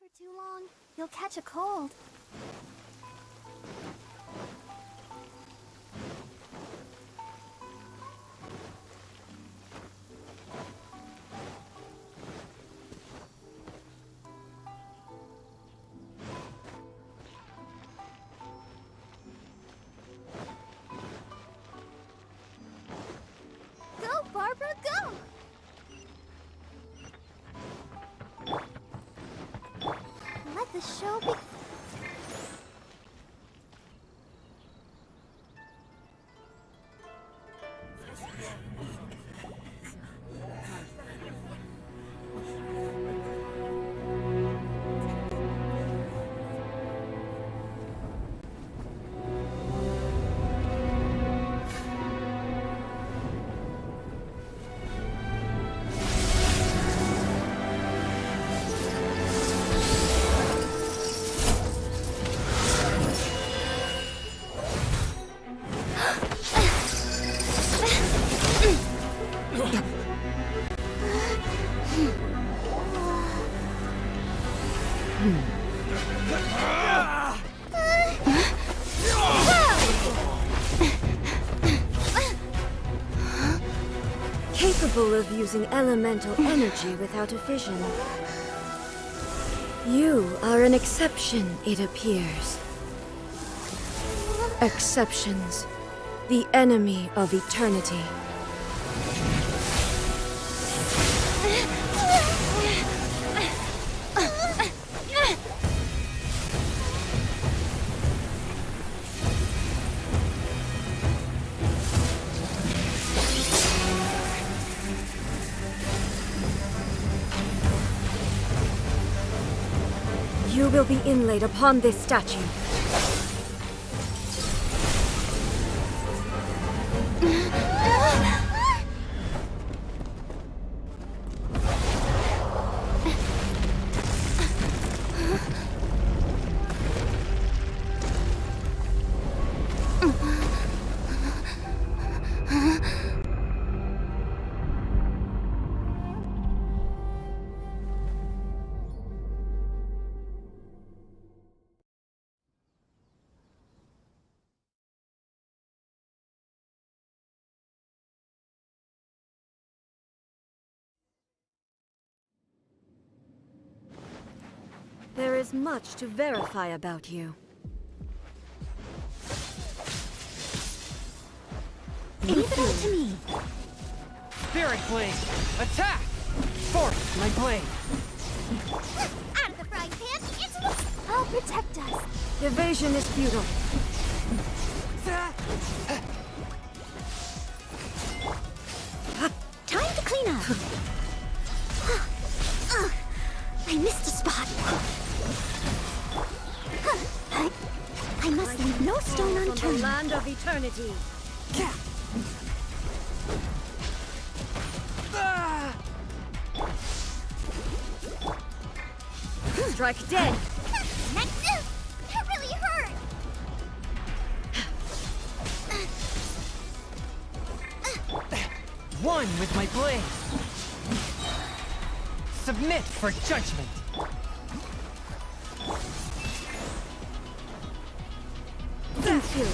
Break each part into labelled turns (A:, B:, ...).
A: for too long, you'll catch a cold. Go, Barbara, go! Let the show be...
B: Capable of using elemental energy without a fission. You are an exception, it appears. Exceptions. The enemy of eternity. You will be inlaid upon this statue. There is much to verify about you.
A: Leave it all to me.
C: Spirit Blade! Attack! Force my blade!
A: Out of the frying pan, into the... I'll protect us.
B: Evasion is futile.
A: Time to clean up. I missed a spot. I must leave no stone
B: From the
A: unturned.
B: land of eternity. Strike dead.
A: That really hurt.
C: One with my blade! Submit for judgment!
B: Inferior.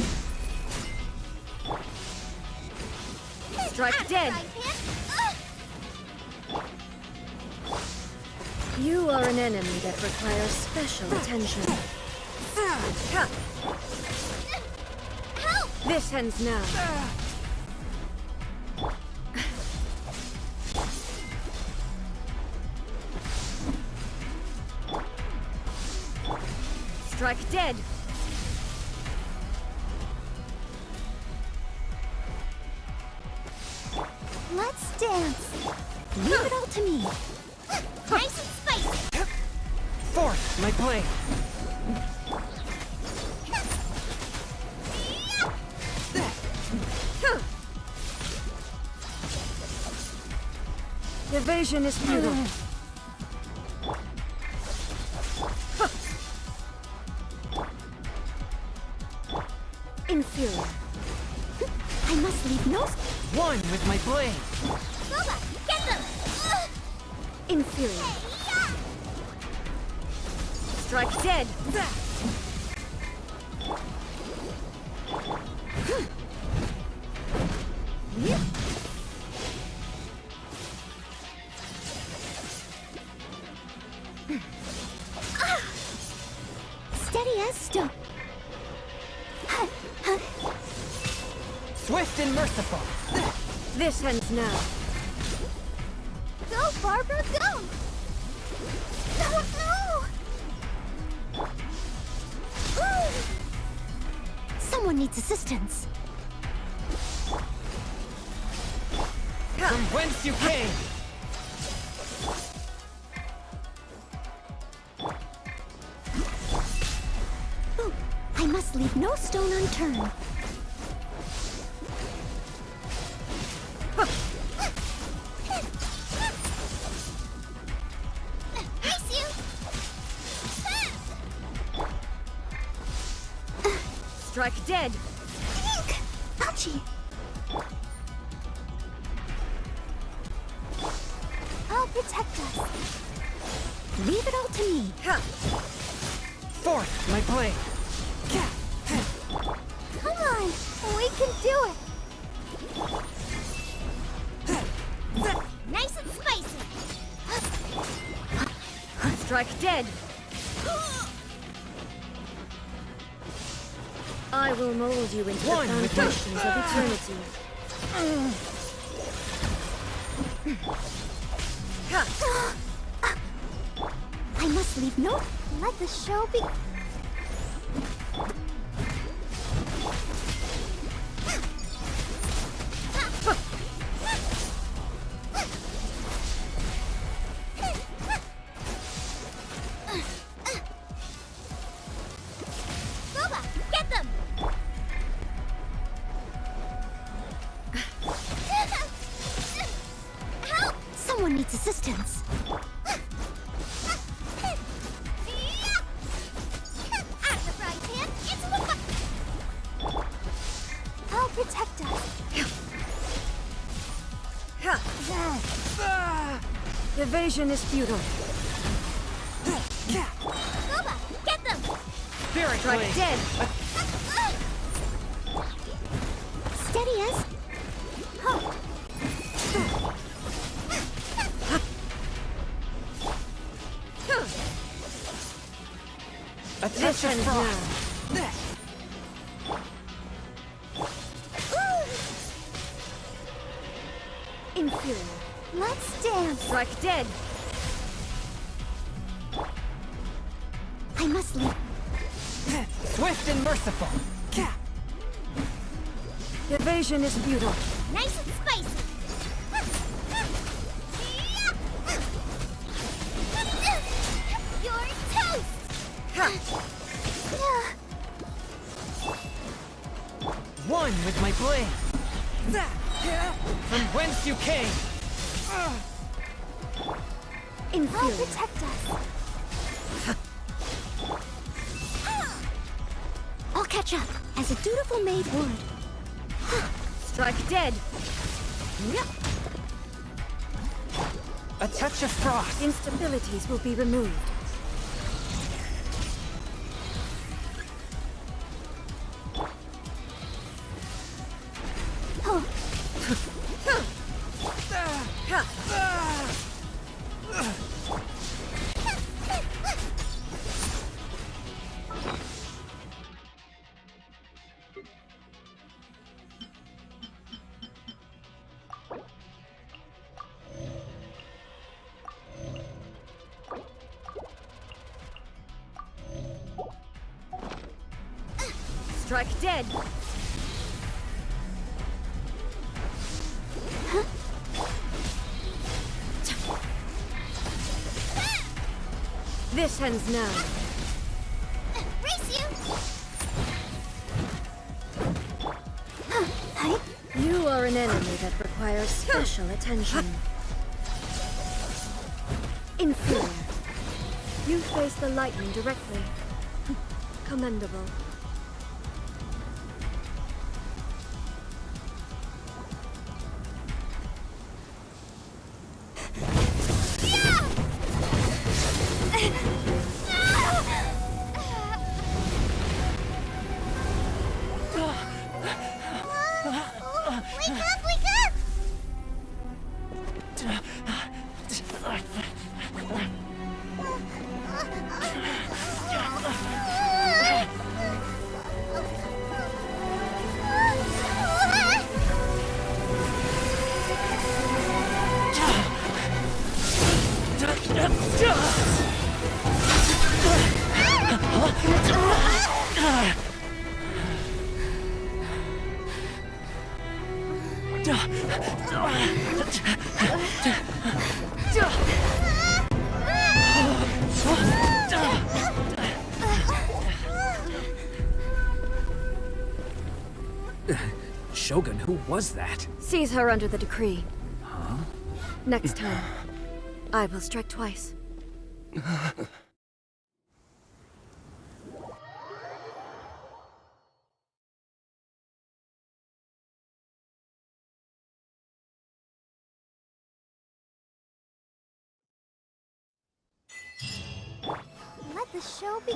B: Strike dead. You are an enemy that requires special attention.
A: Help!
B: This ends now. Strike dead.
A: Let's dance. Leave it all to me. Nice and spicy.
C: Force my blade!
B: Evasion is futile. Inferior.
A: I must leave no...
C: One with my blade!
A: Boba, get them!
B: Inferior. Strike dead!
A: Steady as stone.
C: Swift and merciful.
B: This ends now.
A: Go, Barbara, go! No, no! Someone needs assistance.
C: From whence you came.
A: Ooh, I must leave no stone unturned.
B: Strike dead!
A: Ink! Ouchie! I'll protect us. Leave it all to me.
C: Forth, my blade.
A: Come on, we can do it. Nice and spicy.
B: Strike dead! I will mold you into
C: One
B: the
C: with
B: foundations of eternity.
A: I must leave no. Let the show be. Boba, get them! Help! Someone needs assistance. I'll protect us.
B: Evasion is futile.
A: Boba, get them!
C: Spirit
B: Strike
C: blade.
B: dead!
A: Steady as. Huh.
C: A touch
B: This
C: of
B: ends
C: frost.
B: now. Inferior.
A: Let's dance.
B: Strike dead!
A: I must leave.
C: Swift and merciful.
B: Evasion is futile.
A: Nice and spicy. You're toast.
C: One with my blade. From whence you came.
A: I'll
B: Inferior.
A: protect us. I'll catch up, as a dutiful maid would.
B: Strike dead!
C: A touch of frost.
B: Instabilities will be removed.
A: Oh,
B: Strike dead! This ends now.
A: race you. Hi.
B: You are an enemy that requires special attention. Inferior. You face the lightning directly. Commendable.
D: Shogun, who was that?
B: Seize her under the decree. Next time, I will strike twice.
A: Let the show be.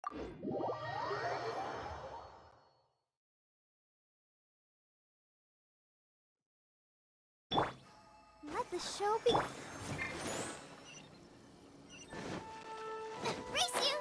A: Let the show be. Race you!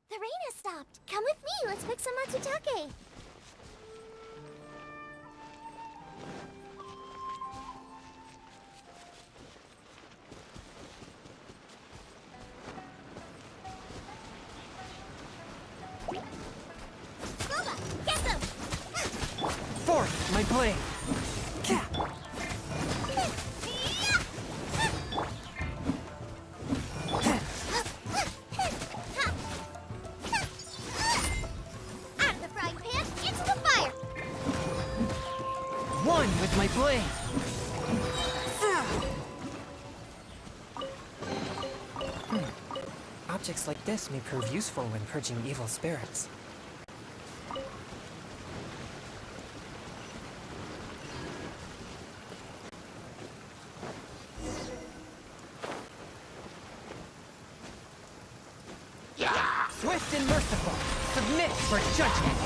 A: The rain has stopped. Come with me. Let's pick some matsutake. Boba, get them!
C: Forth, my blade!
A: Out of the frying pan, into the fire!
C: One with my blade! Objects like this may prove useful when purging evil spirits. Swift and merciful, submit for judgment!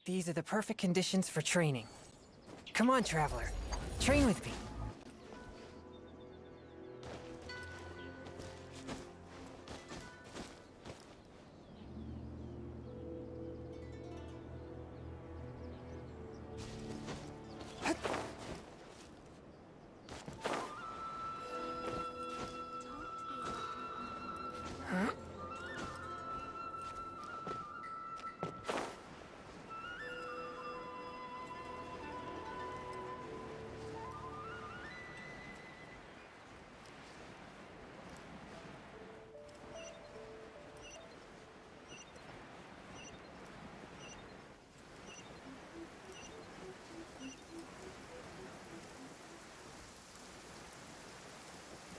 C: These are the perfect conditions for training. Come on, traveler. Train with me.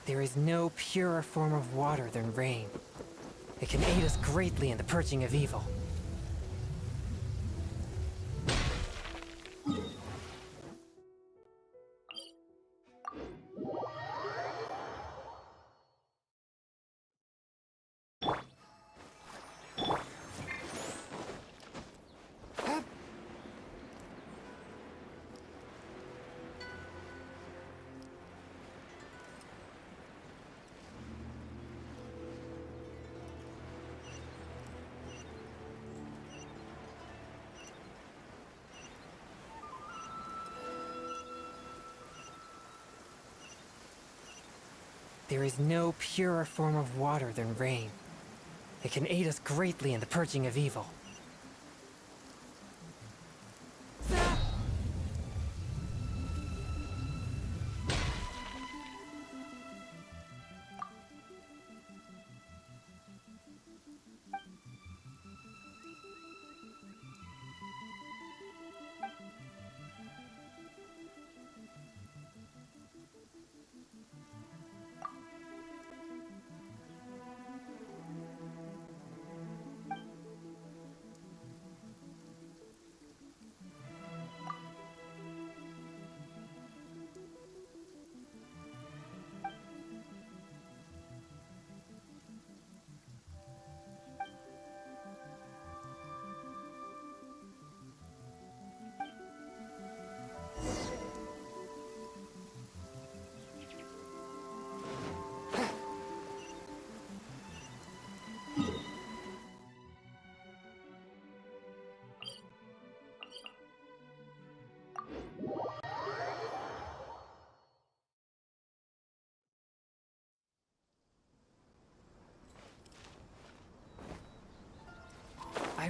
C: There is no purer form of water than rain. It can aid us greatly in the purging of evil. There is no purer form of water than rain. It can aid us greatly in the purging of evil.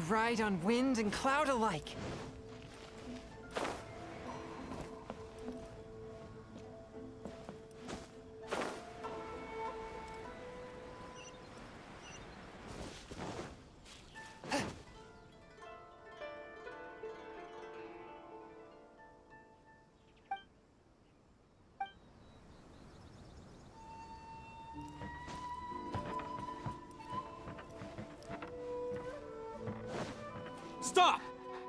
C: ride on wind and cloud alike.
D: Stop!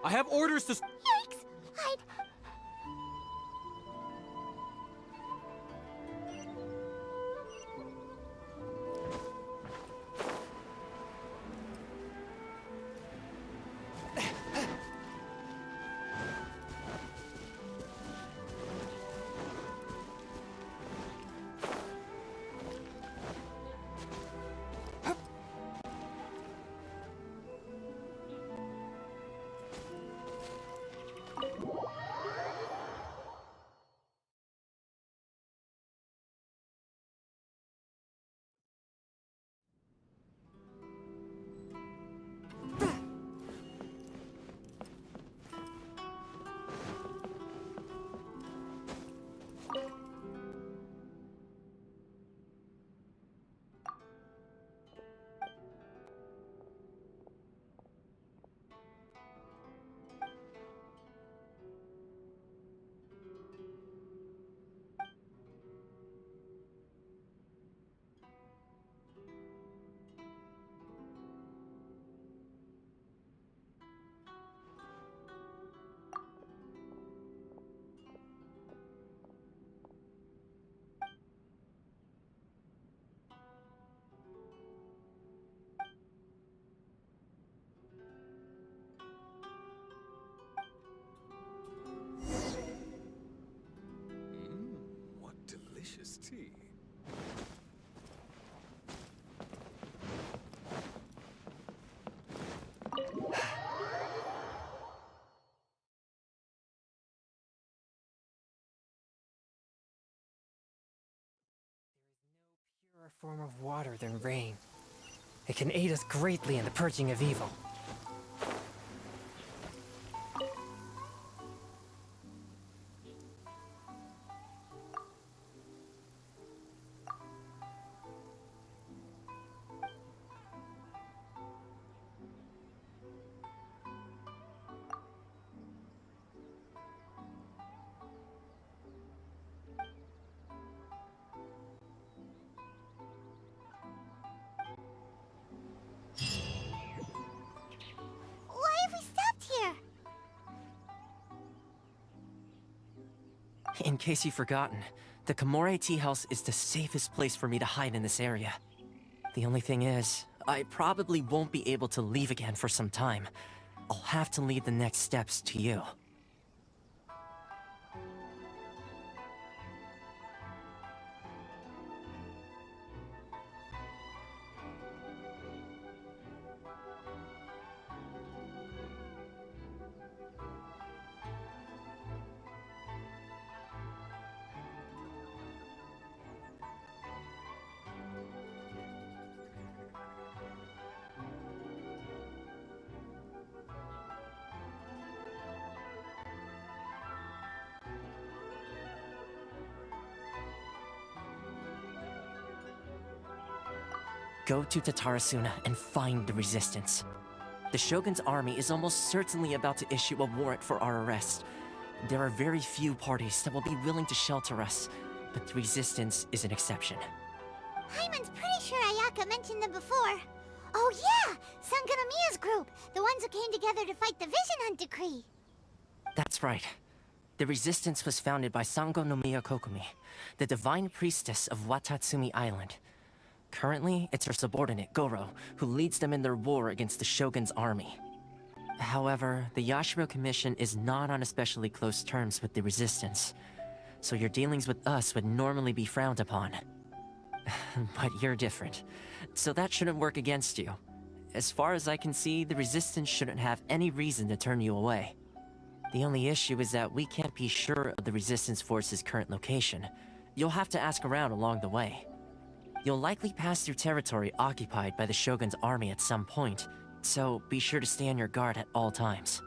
D: I have orders to...
A: Yikes! I'd...
E: What delicious tea.
C: Purer form of water than rain. It can aid us greatly in the purging of evil.
A: Why have we stopped here?
F: In case you've forgotten, the Komore tea house is the safest place for me to hide in this area. The only thing is, I probably won't be able to leave again for some time. I'll have to leave the next steps to you. Go to Tatarasuna and find the resistance. The Shogun's army is almost certainly about to issue a warrant for our arrest. There are very few parties that will be willing to shelter us, but the resistance is an exception.
A: Hyman's pretty sure Ayaka mentioned them before. Oh yeah! Sanganamiya's group! The ones who came together to fight the Vision Hunt Decree!
F: That's right. The resistance was founded by Sango no Miya Kokumi, the divine priestess of Watatsumi Island. Currently, it's her subordinate, Goro, who leads them in their war against the Shogun's army. However, the Yashiro Commission is not on especially close terms with the resistance, so your dealings with us would normally be frowned upon. But you're different, so that shouldn't work against you. As far as I can see, the resistance shouldn't have any reason to turn you away. The only issue is that we can't be sure of the resistance force's current location. You'll have to ask around along the way. You'll likely pass through territory occupied by the Shogun's army at some point, so be sure to stay on your guard at all times.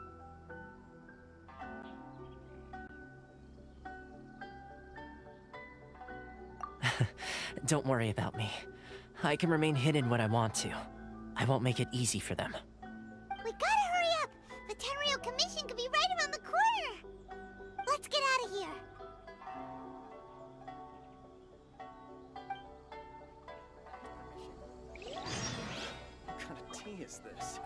F: Don't worry about me. I can remain hidden when I want to. I won't make it easy for them.
A: We gotta hurry up! The Tenryou Commission could be right around the corner! Let's get out of here!
E: What kind of tea is this?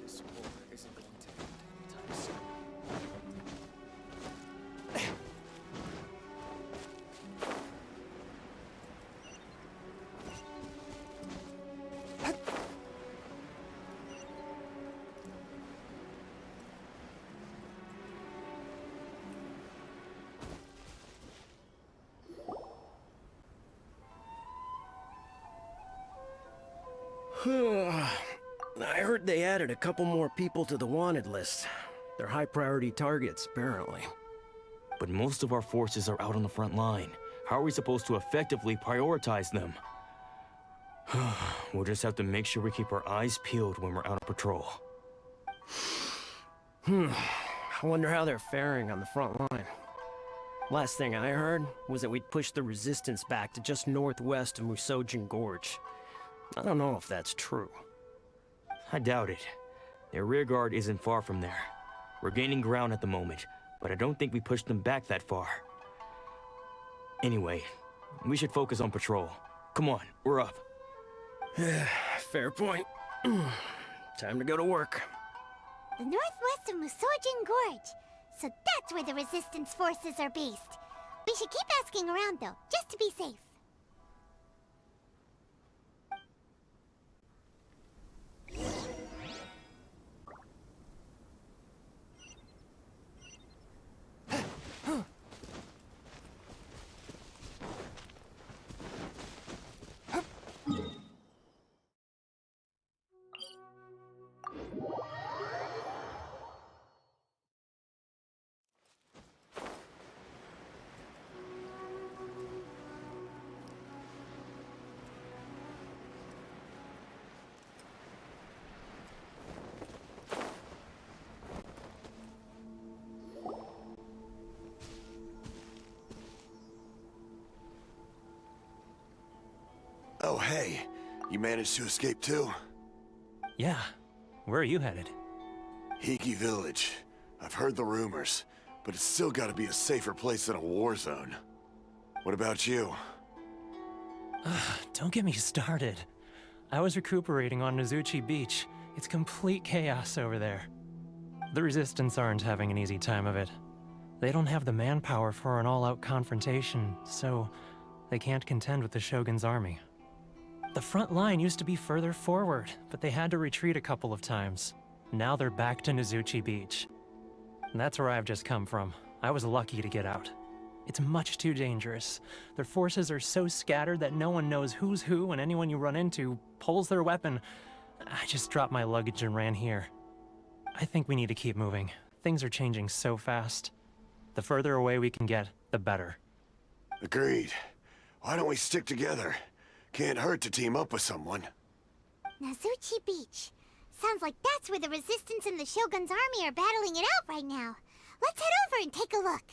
E: This war isn't going to end anytime soon.
G: I heard they added a couple more people to the wanted list. They're high priority targets, apparently.
D: But most of our forces are out on the front line. How are we supposed to effectively prioritize them? We'll just have to make sure we keep our eyes peeled when we're out on patrol.
G: I wonder how they're faring on the front line. Last thing I heard was that we'd pushed the resistance back to just northwest of Musojin Gorge. I don't know if that's true.
D: I doubt it. Their rear guard isn't far from there. We're gaining ground at the moment, but I don't think we pushed them back that far. Anyway, we should focus on patrol. Come on, we're up.
G: Fair point. Time to go to work.
A: The northwest of Musojin Gorge. So that's where the resistance forces are based. We should keep asking around though, just to be safe.
H: Oh, hey. You managed to escape too?
I: Yeah. Where are you headed?
H: Hiki Village. I've heard the rumors, but it's still gotta be a safer place than a war zone. What about you?
I: Don't get me started. I was recuperating on Nozuchi Beach. It's complete chaos over there. The Resistance aren't having an easy time of it. They don't have the manpower for an all-out confrontation, so they can't contend with the Shogun's army. The front line used to be further forward, but they had to retreat a couple of times. Now they're back to Nozuchi Beach. And that's where I've just come from. I was lucky to get out. It's much too dangerous. Their forces are so scattered that no one knows who's who, and anyone you run into pulls their weapon. I just dropped my luggage and ran here. I think we need to keep moving. Things are changing so fast. The further away we can get, the better.
H: Agreed. Why don't we stick together? Can't hurt to team up with someone.
A: Nozuchi Beach. Sounds like that's where the Resistance and the Shogun's army are battling it out right now. Let's head over and take a look.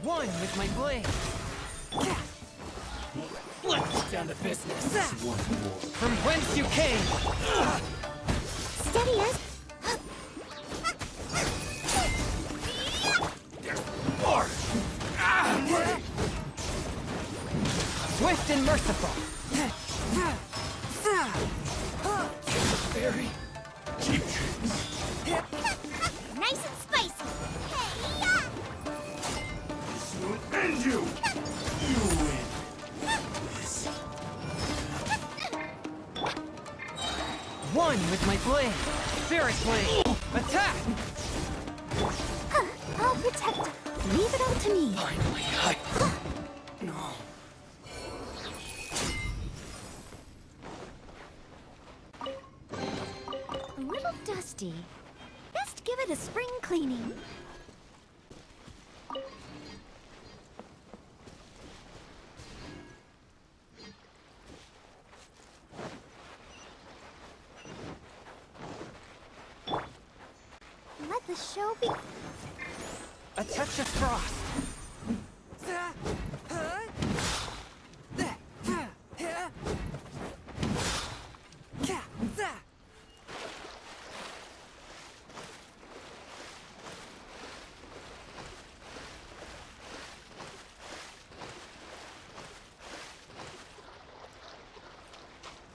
C: One with my blade.
E: Let's down to business.
C: From whence you came.
A: Steady as...
C: Swift and merciful.
E: Very cheap tricks.
A: Nice and spicy. Hey-ya!
H: This will end you! You win.
C: One with my blade. Spirit blade. Attack!
B: I'll protect her. Leave it all to me.
E: Finally, No.
B: A little dusty. Best give it a spring cleaning. Let the show be...
C: A touch of frost.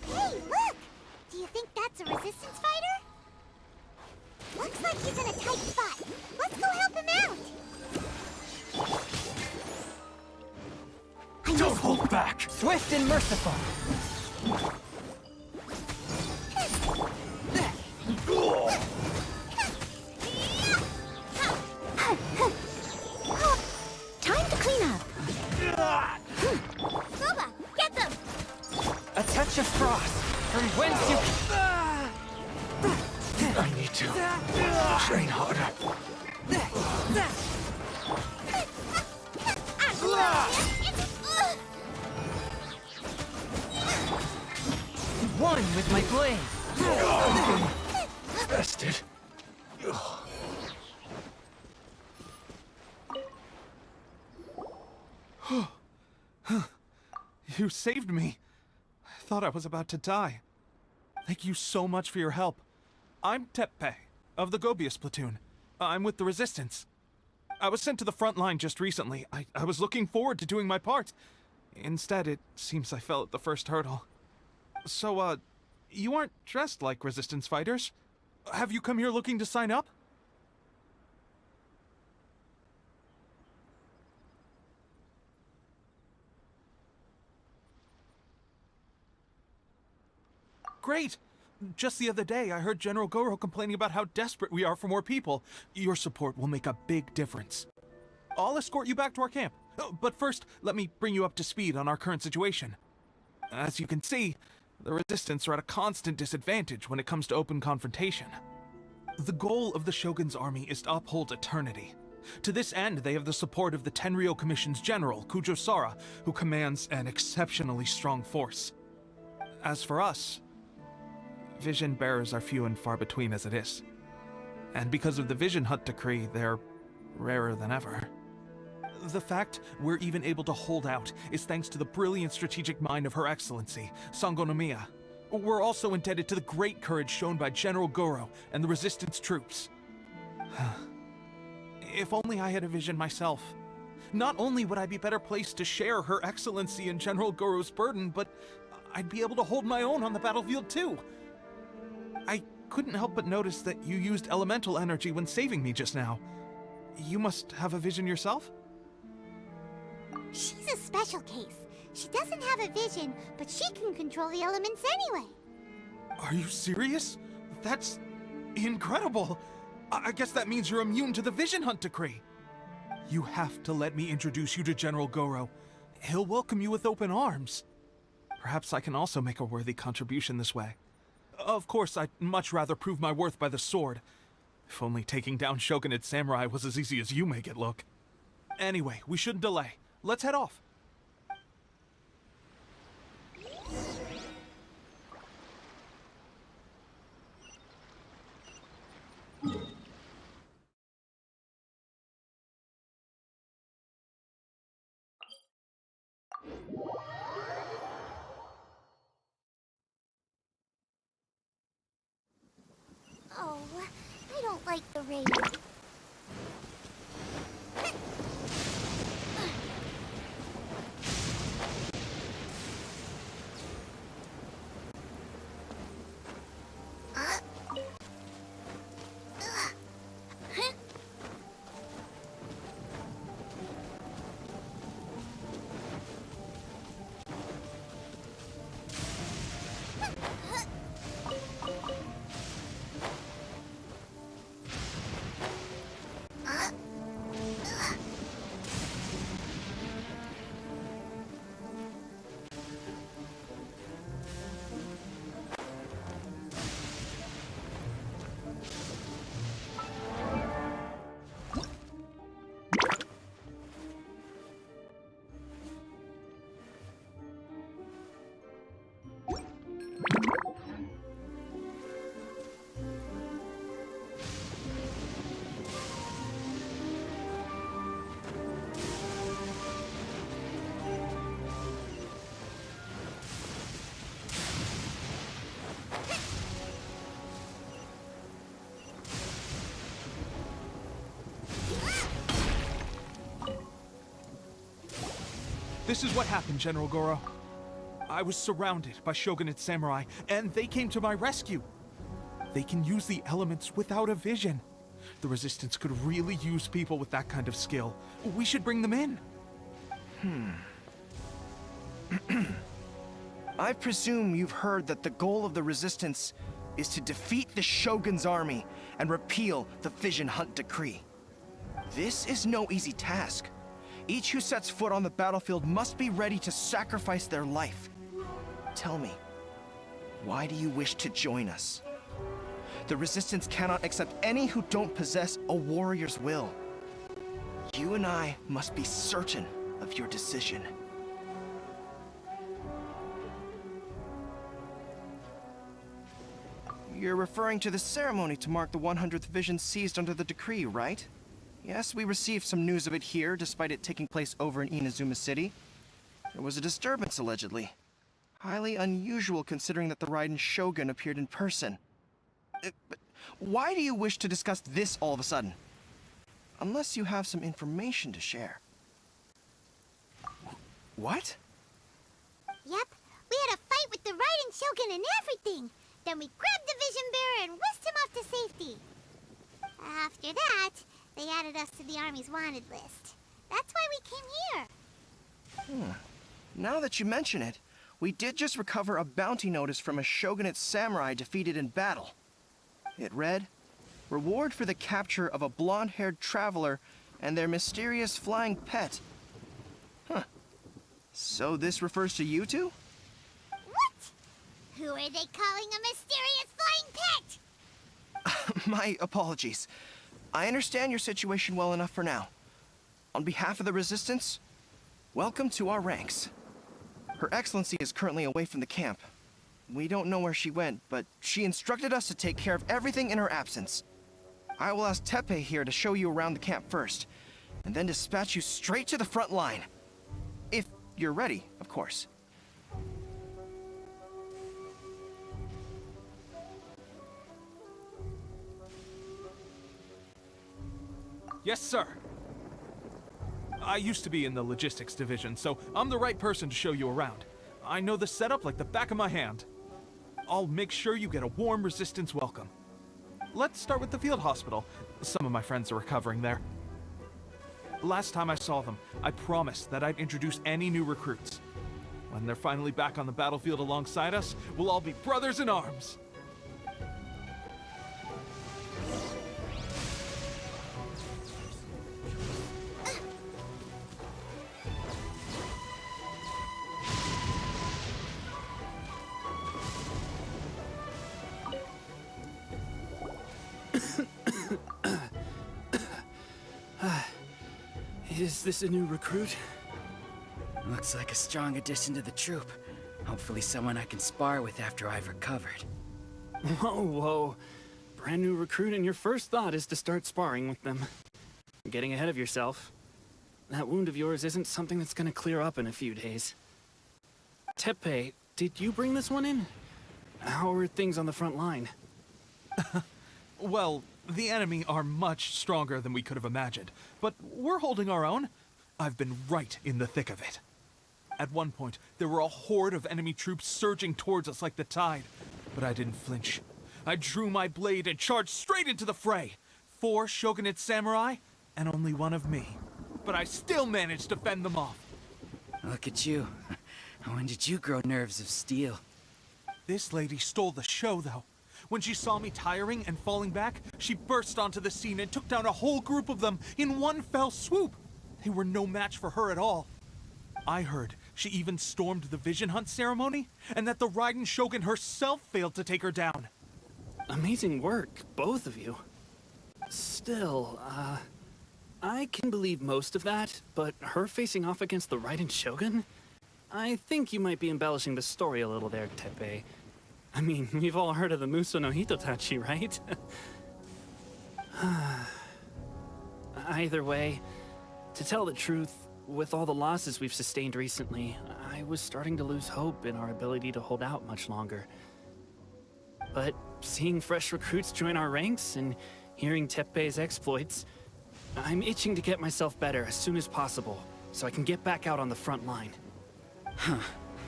A: Hey, look! Do you think that's a resistance fighter? Looks like he's in a tight spot. Let's go help him out!
E: Don't hold back!
C: Swift and merciful.
B: Time to clean up.
A: Boba, get them!
C: A touch of frost. from whence you...
E: I need to train harder.
C: One with my blade.
E: Bested.
J: You saved me. I thought I was about to die. Thank you so much for your help. I'm Tepe, of the Gobius platoon. I'm with the Resistance. I was sent to the front line just recently. I was looking forward to doing my part. Instead, it seems I fell at the first hurdle. So, you aren't dressed like Resistance fighters? Have you come here looking to sign up? Great! Just the other day, I heard General Goro complaining about how desperate we are for more people. Your support will make a big difference. I'll escort you back to our camp. But first, let me bring you up to speed on our current situation. As you can see, the Resistance are at a constant disadvantage when it comes to open confrontation. The goal of the Shogun's army is to uphold eternity. To this end, they have the support of the Tenryou Commission's general, Kujo Sara, who commands an exceptionally strong force. As for us, vision bearers are few and far between as it is. And because of the Vision Hunt decree, they're rarer than ever. The fact we're even able to hold out is thanks to the brilliant strategic mind of Her Excellency, Sango Nomiya. We're also indebted to the great courage shown by General Goro and the Resistance troops. If only I had a vision myself. Not only would I be better placed to share Her Excellency and General Goro's burden, but I'd be able to hold my own on the battlefield too. I couldn't help but notice that you used elemental energy when saving me just now. You must have a vision yourself?
A: She's a special case. She doesn't have a vision, but she can control the elements anyway.
J: Are you serious? That's incredible. I guess that means you're immune to the Vision Hunt decree. You have to let me introduce you to General Goro. He'll welcome you with open arms. Perhaps I can also make a worthy contribution this way. Of course, I'd much rather prove my worth by the sword. If only taking down Shogunate samurai was as easy as you make it look. Anyway, we shouldn't delay. Let's head off.
A: Oh, I don't like the rain.
J: This is what happened, General Goro. I was surrounded by Shogunate samurai, and they came to my rescue. They can use the elements without a vision. The Resistance could really use people with that kind of skill. We should bring them in.
K: I presume you've heard that the goal of the Resistance is to defeat the Shogun's army and repeal the Vision Hunt decree. This is no easy task. Each who sets foot on the battlefield must be ready to sacrifice their life. Tell me, why do you wish to join us? The Resistance cannot accept any who don't possess a warrior's will. You and I must be certain of your decision. You're referring to the ceremony to mark the 100th vision seized under the decree, right? Yes, we received some news of it here, despite it taking place over in Inazuma City. There was a disturbance, allegedly. Highly unusual considering that the Raiden Shogun appeared in person. But why do you wish to discuss this all of a sudden? Unless you have some information to share. What?
A: Yep, we had a fight with the Raiden Shogun and everything. Then we grabbed the Vision Bearer and whisked him off to safety. After that, they added us to the Army's wanted list. That's why we came here.
K: Now that you mention it, we did just recover a bounty notice from a shogunate samurai defeated in battle. It read, "Reward for the capture of a blonde-haired traveler and their mysterious flying pet." Huh. So this refers to you two?
A: What? Who are they calling a mysterious flying pet?
K: My apologies. I understand your situation well enough for now. On behalf of the Resistance, welcome to our ranks. Her Excellency is currently away from the camp. We don't know where she went, but she instructed us to take care of everything in her absence. I will ask Teppei here to show you around the camp first, and then dispatch you straight to the front line. If you're ready, of course.
J: Yes, sir. I used to be in the logistics division, so I'm the right person to show you around. I know the setup like the back of my hand. I'll make sure you get a warm Resistance welcome. Let's start with the field hospital. Some of my friends are recovering there. Last time I saw them, I promised that I'd introduce any new recruits. When they're finally back on the battlefield alongside us, we'll all be brothers in arms.
L: Is this a new recruit? Looks like a strong addition to the troop. Hopefully someone I can spar with after I've recovered. Whoa, whoa. Brand new recruit and your first thought is to start sparring with them. You're getting ahead of yourself. That wound of yours isn't something that's gonna clear up in a few days. Teppei, did you bring this one in? How are things on the front line?
J: Well, the enemy are much stronger than we could have imagined, but we're holding our own. I've been right in the thick of it. At one point, there were a horde of enemy troops surging towards us like the tide, but I didn't flinch. I drew my blade and charged straight into the fray. 4 shogunate samurai, and only one of me. But I still managed to fend them off.
L: Look at you. When did you grow nerves of steel?
J: This lady stole the show, though. When she saw me tiring and falling back, she burst onto the scene and took down a whole group of them in one fell swoop. They were no match for her at all. I heard she even stormed the Vision Hunt ceremony, and that the Raiden Shogun herself failed to take her down.
L: Amazing work, both of you. Still, I can believe most of that, but her facing off against the Raiden Shogun? I think you might be embellishing the story a little there, Teppei. I mean, we've all heard of the Muso no Hitotachi, right? Either way, to tell the truth, with all the losses we've sustained recently, I was starting to lose hope in our ability to hold out much longer. But seeing fresh recruits join our ranks and hearing Teppei's exploits, I'm itching to get myself better as soon as possible, so I can get back out on the front line. Huh,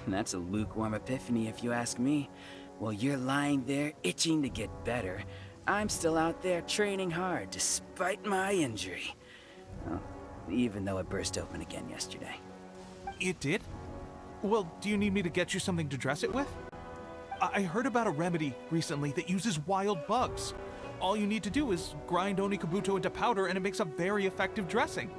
L: that's a lukewarm epiphany if you ask me. While you're lying there itching to get better, I'm still out there training hard despite my injury. Well, even though it burst open again yesterday.
J: It did? Well, do you need me to get you something to dress it with? I heard about a remedy recently that uses wild bugs. All you need to do is grind Onikabuto into powder and it makes a very effective dressing.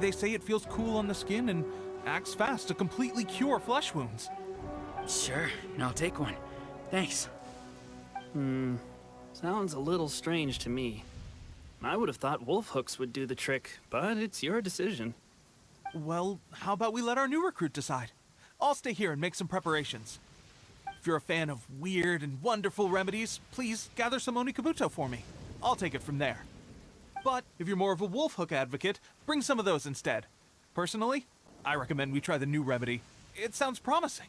J: They say it feels cool on the skin and acts fast to completely cure flesh wounds.
L: Sure, I'll take one.
E: Thanks.
L: Sounds a little strange to me. I would have thought wolf hooks would do the trick, but it's your decision.
J: Well, how about we let our new recruit decide? I'll stay here and make some preparations. If you're a fan of weird and wonderful remedies, please gather some onikabuto for me. I'll take it from there. But if you're more of a wolf hook advocate, bring some of those instead. Personally, I recommend we try the new remedy. It sounds promising.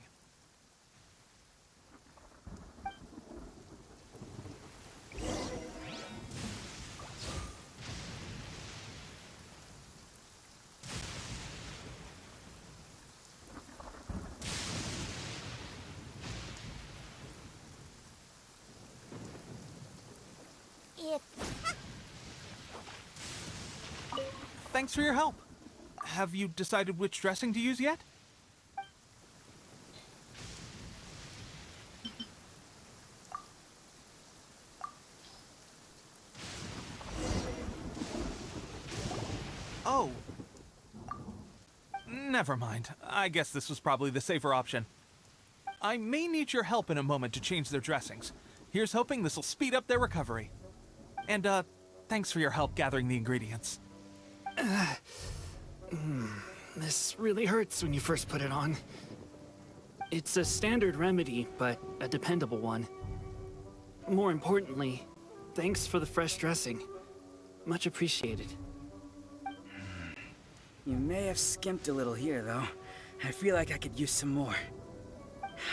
J: Thanks for your help. Have you decided which dressing to use yet? Oh. Never mind. I guess this was probably the safer option. I may need your help in a moment to change their dressings. Here's hoping this'll speed up their recovery. And, thanks for your help gathering the ingredients.
L: This really hurts when you first put it on. It's a standard remedy, but a dependable one. More importantly, thanks for the fresh dressing. Much appreciated.
E: You may have skimped a little here, though. I feel like I could use some more.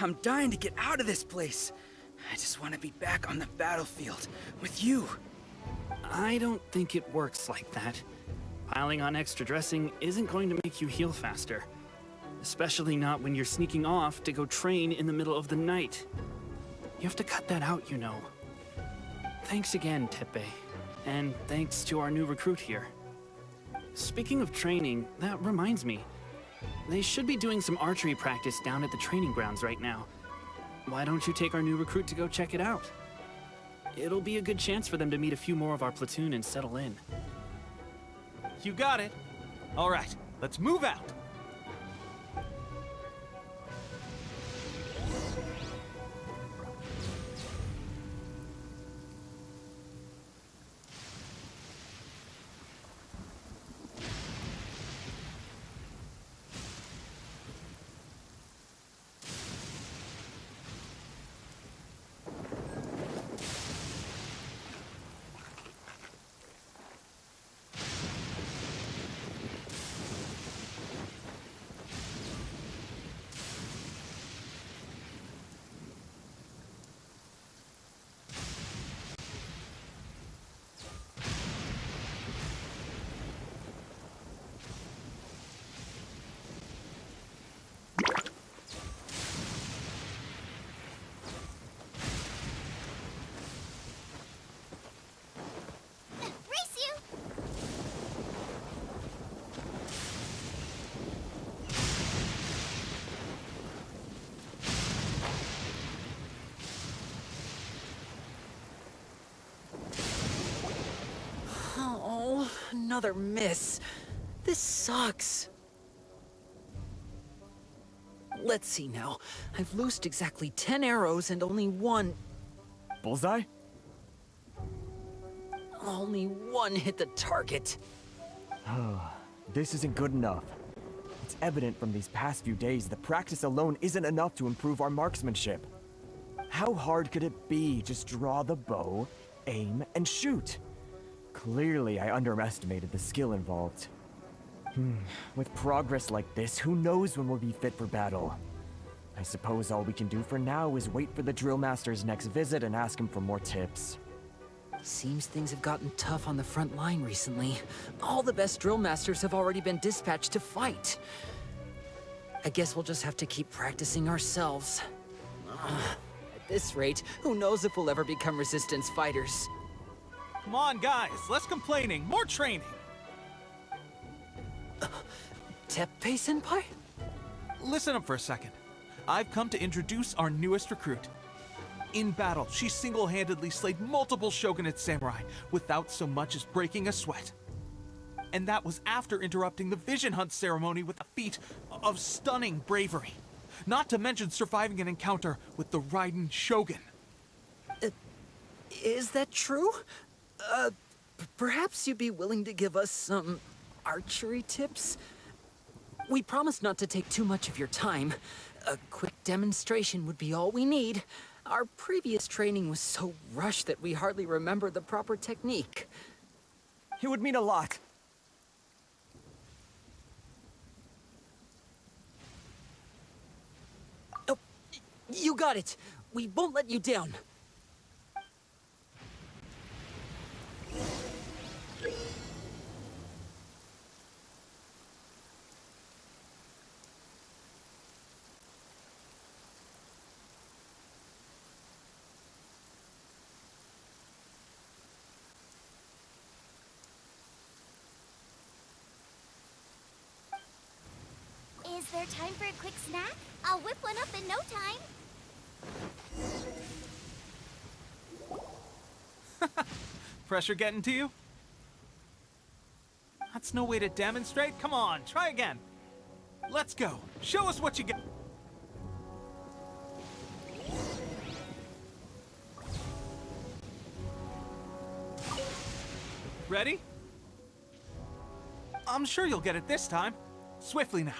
E: I'm dying to get out of this place. I just want to be back on the battlefield with you.
L: I don't think it works like that. Piling on extra dressing isn't going to make you heal faster. Especially not when you're sneaking off to go train in the middle of the night. You have to cut that out, you know. Thanks again, Tepe. And thanks to our new recruit here. Speaking of training, that reminds me. They should be doing some archery practice down at the training grounds right now. Why don't you take our new recruit to go check it out? It'll be a good chance for them to meet a few more of our platoon and settle in.
J: You got it. All right, let's move out.
M: Oh, another miss. This sucks. Let's see now. I've loosed exactly 10 arrows and only one...
N: Bullseye?
M: Only one hit the target.
N: This isn't good enough. It's evident from these past few days that practice alone isn't enough to improve our marksmanship. How hard could it be? Just draw the bow, aim, and shoot. Clearly, I underestimated the skill involved. With progress like this, who knows when we'll be fit for battle? I suppose all we can do for now is wait for the drill master's next visit and ask him for more tips.
M: Seems things have gotten tough on the front line recently. All the best drill masters have already been dispatched to fight. I guess we'll just have to keep practicing ourselves. At this rate, who knows if we'll ever become resistance fighters.
J: Come on, guys, less complaining, more training.
M: Teppei-senpai?
J: Listen up for a second. I've come to introduce our newest recruit. In battle, she single-handedly slayed multiple shogunate samurai without so much as breaking a sweat. And that was after interrupting the vision hunt ceremony with a feat of stunning bravery. not to mention surviving an encounter with the Raiden Shogun.
M: Is that true? Perhaps you'd be willing to give us some archery tips? We promise not to take too much of your time. A quick demonstration would be all we need. Our previous training was so rushed that we hardly remember the proper technique.
N: It would mean a lot.
M: Oh, you got it. We won't let you down.
A: Is there time for a quick snack? I'll whip one up in no time.
J: Pressure getting to you? That's no way to demonstrate. Come on, try again. Let's go. Show us what you got. Ready? I'm sure you'll get it this time. Swiftly now.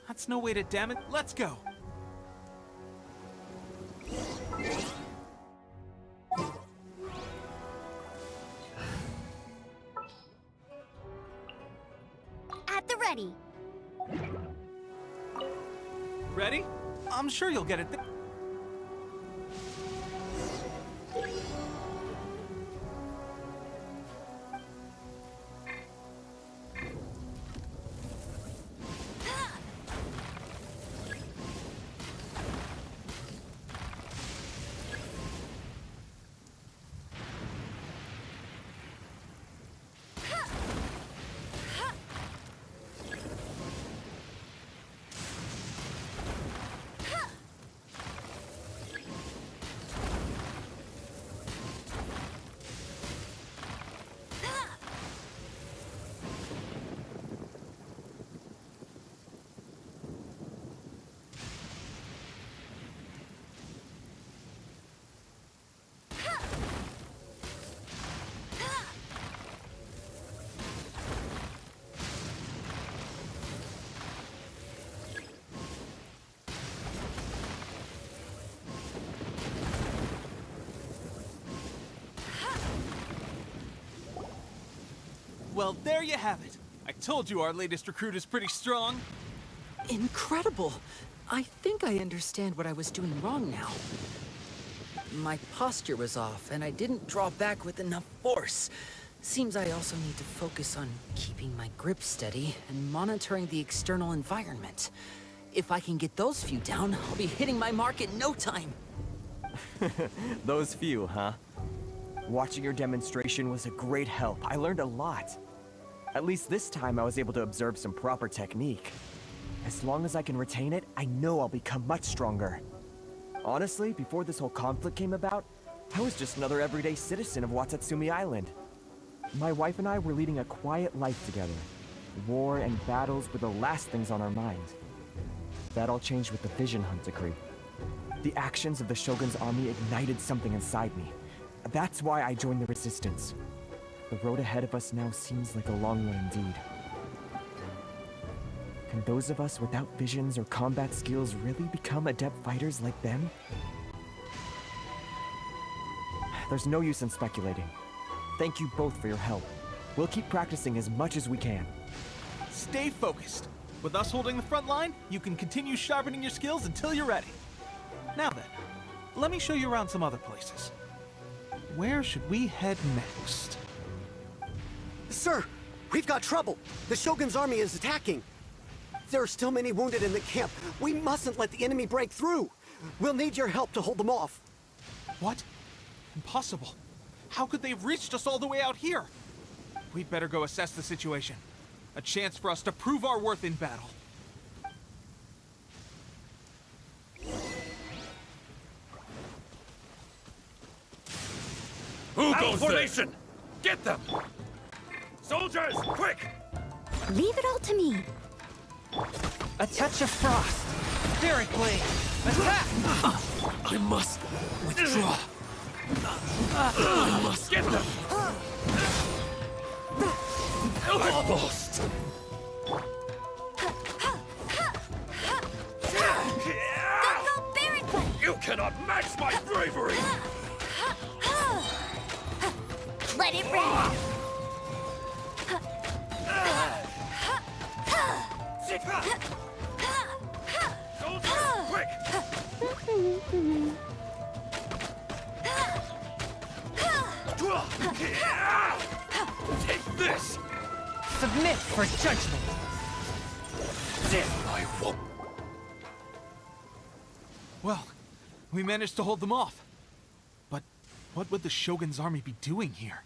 J: That's no way to damn it. Let's go.
A: At the ready.
J: Ready? I'm sure you'll get it. Well, there you have it. I told you our latest recruit is pretty strong.
M: Incredible! I think I understand what I was doing wrong now. My posture was off, and I didn't draw back with enough force. Seems I also need to focus on keeping my grip steady and monitoring the external environment. If I can get those few down, I'll be hitting my mark in no time.
N: Those few, huh? Watching your demonstration was a great help. I learned a lot. At least this time I was able to observe some proper technique. As long as I can retain it, I know I'll become much stronger. Honestly, before this whole conflict came about, I was just another everyday citizen of Watatsumi Island. My wife and I were leading a quiet life together. War and battles were the last things on our mind. That all changed with the Vision Hunt decree. The actions of the Shogun's army ignited something inside me. That's why I joined the Resistance. The road ahead of us now seems like a long one indeed. Can those of us without visions or combat skills really become adept fighters like them? There's no use in speculating. Thank you both for your help. We'll keep practicing as much as we can.
J: Stay focused. With us holding the front line, you can continue sharpening your skills until you're ready. Now then, let me show you around some other places. Where should we head next?
O: Sir, we've got trouble. The Shogun's army is attacking. There are still many wounded in the camp. We mustn't let the enemy break through. We'll need your help to hold them off.
J: What? Impossible. How could they have reached us all the way out here? We'd better go assess the situation. A chance for us to prove our worth in battle.
P: battle formation! Get them! Soldiers, quick!
A: Leave it all to me.
C: A touch of frost. Spirit blade. Attack!
P: I must withdraw. I must get them! Almost!
A: Go, Barret Blade!
P: You cannot match my bravery!
A: Let it rain!
P: Soldiers, quick! Take this!
C: Submit for judgment.
P: Then I won't.
J: Well, we managed to hold them off. But what would the Shogun's army be doing here?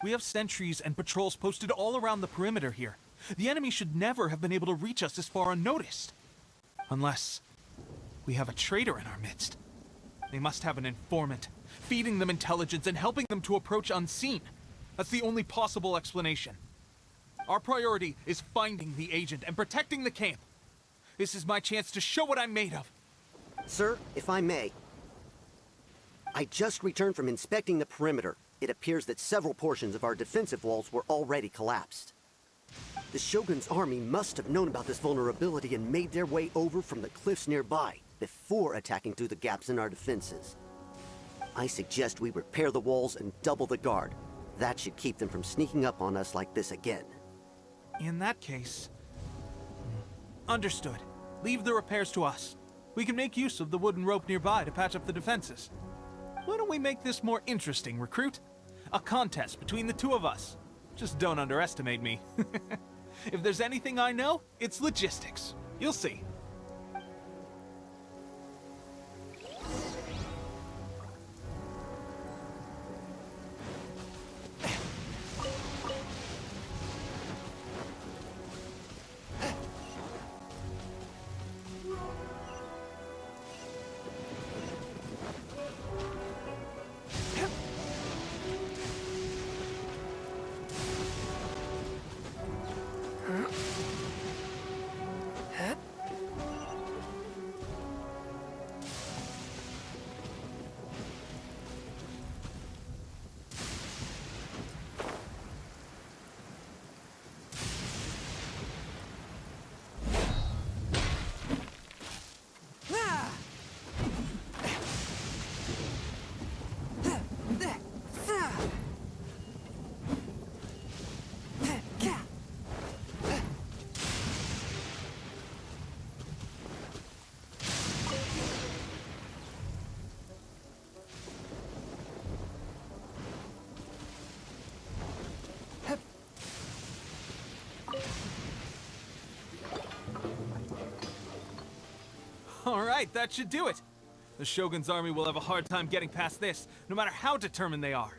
J: We have sentries and patrols posted all around the perimeter here. The enemy should never have been able to reach us this far unnoticed. Unless we have a traitor in our midst. They must have an informant, feeding them intelligence and helping them to approach unseen. That's the only possible explanation. Our priority is finding the agent and protecting the camp. This is my chance to show what I'm made of.
O: Sir, if I may. I just returned from inspecting the perimeter. It appears that several portions of our defensive walls were already collapsed. The Shogun's army must have known about this vulnerability and made their way over from the cliffs nearby before attacking through the gaps in our defenses. I suggest we repair the walls and double the guard. That should keep them from sneaking up on us like this again.
J: In that case... Understood. Leave the repairs to us. We can make use of the wooden rope nearby to patch up the defenses. Why don't we make this more interesting, recruit? A contest between the two of us. Just don't underestimate me. If there's anything I know, it's logistics. You'll see. All right, that should do it. The Shogun's army will have a hard time getting past this, no matter how determined they are.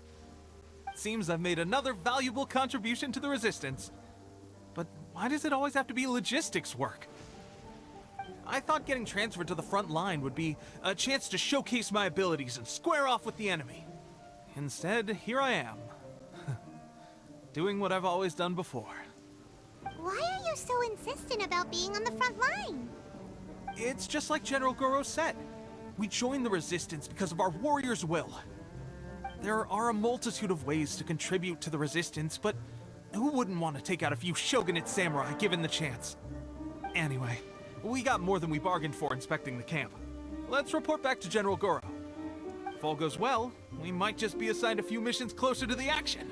J: It seems I've made another valuable contribution to the Resistance. But why does it always have to be logistics work? I thought getting transferred to the front line would be a chance to showcase my abilities and square off with the enemy. Instead, here I am. Doing what I've always done before.
A: Why are you so insistent about being on the front line?
J: It's just like General Goro said. We joined the Resistance because of our warriors' will. There are a multitude of ways to contribute to the Resistance, but who wouldn't want to take out a few shogunate samurai given the chance? Anyway, we got more than we bargained for inspecting the camp. Let's report back to General Goro. If all goes well, we might just be assigned a few missions closer to the action.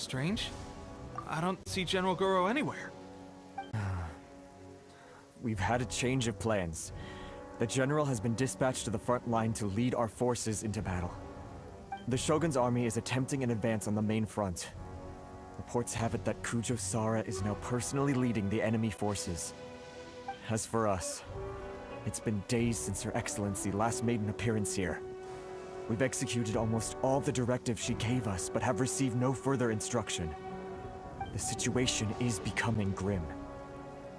J: Strange. I don't see General Goro anywhere.
N: We've had a change of plans. The General has been dispatched to the front line to lead our forces into battle. The Shogun's army is attempting an advance on the main front. Reports have it that Kujo Sara is now personally leading the enemy forces. As for us, it's been days since Her Excellency last made an appearance here. We've executed almost all the directives she gave us, but have received no further instruction. The situation is becoming grim.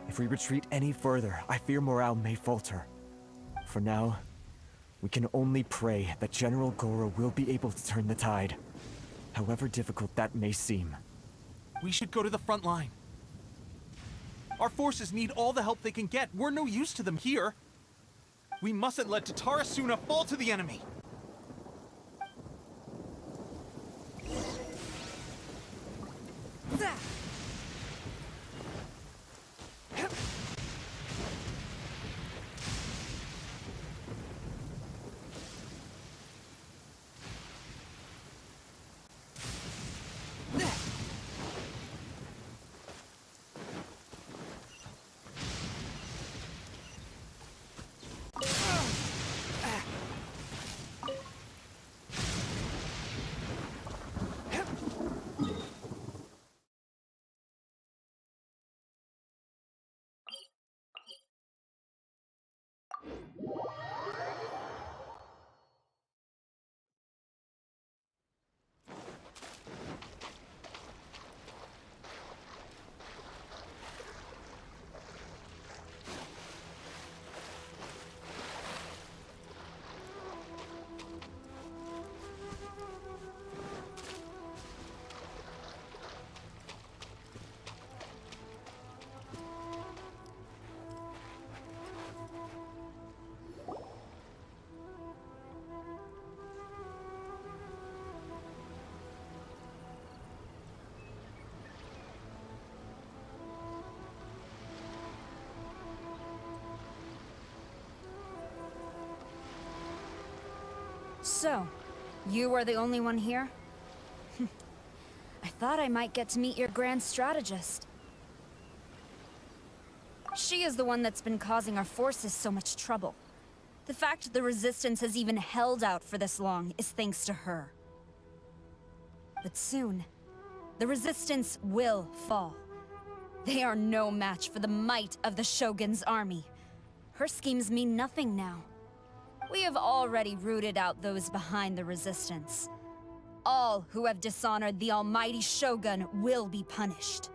N: If we retreat any further, I fear morale may falter. For now, we can only pray that General Goro will be able to turn the tide, however difficult that may seem.
J: We should go to the front line. Our forces need all the help they can get. We're no use to them here. We mustn't let Tatarasuna fall to the enemy.
Q: So, you are the only one here? I thought I might get to meet your grand strategist. She is the one that's been causing our forces so much trouble. The fact the Resistance has even held out for this long is thanks to her. But soon, the Resistance will fall. They are no match for the might of the Shogun's army. Her schemes mean nothing now. We have already rooted out those behind the Resistance. All who have dishonored the almighty Shogun will be punished.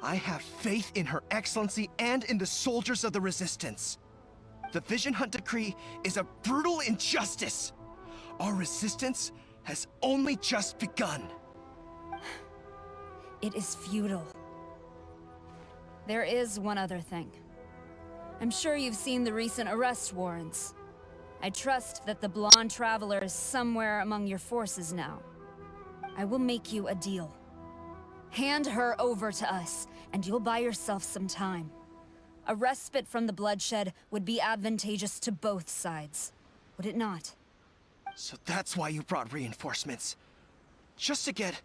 K: I have faith in Her Excellency and in the soldiers of the Resistance. The Vision Hunt Decree is a brutal injustice. Our resistance has only just begun.
Q: It is futile. There is one other thing. I'm sure you've seen the recent arrest warrants. I trust that the blonde traveler is somewhere among your forces now. I will make you a deal. Hand her over to us, and you'll buy yourself some time. A respite from the bloodshed would be advantageous to both sides, would it not?
K: So that's why you brought reinforcements. Just to get...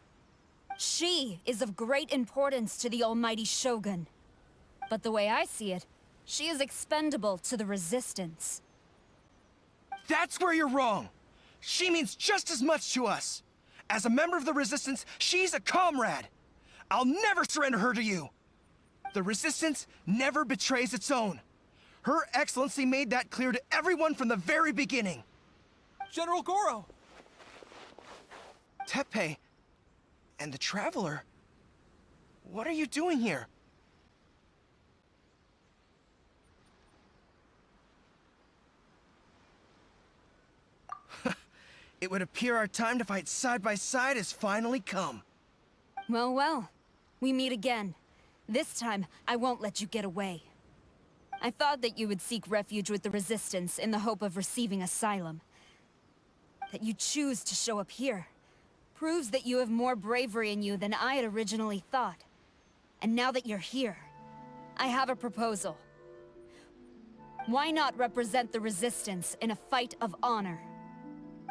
Q: She is of great importance to the almighty Shogun. But the way I see it, she is expendable to the Resistance.
K: That's where you're wrong! She means just as much to us! As a member of the Resistance, she's a comrade! I'll never surrender her to you! The Resistance never betrays its own. Her Excellency made that clear to everyone from the very beginning.
J: General Goro!
K: Teppei and the Traveler, what are you doing here? It would appear our time to fight side by side has finally come.
Q: Well, well. We meet again. This time, I won't let you get away. I thought that you would seek refuge with the Resistance in the hope of receiving asylum. That you choose to show up here proves that you have more bravery in you than I had originally thought. And now that you're here, I have a proposal. Why not represent the Resistance in a fight of honor?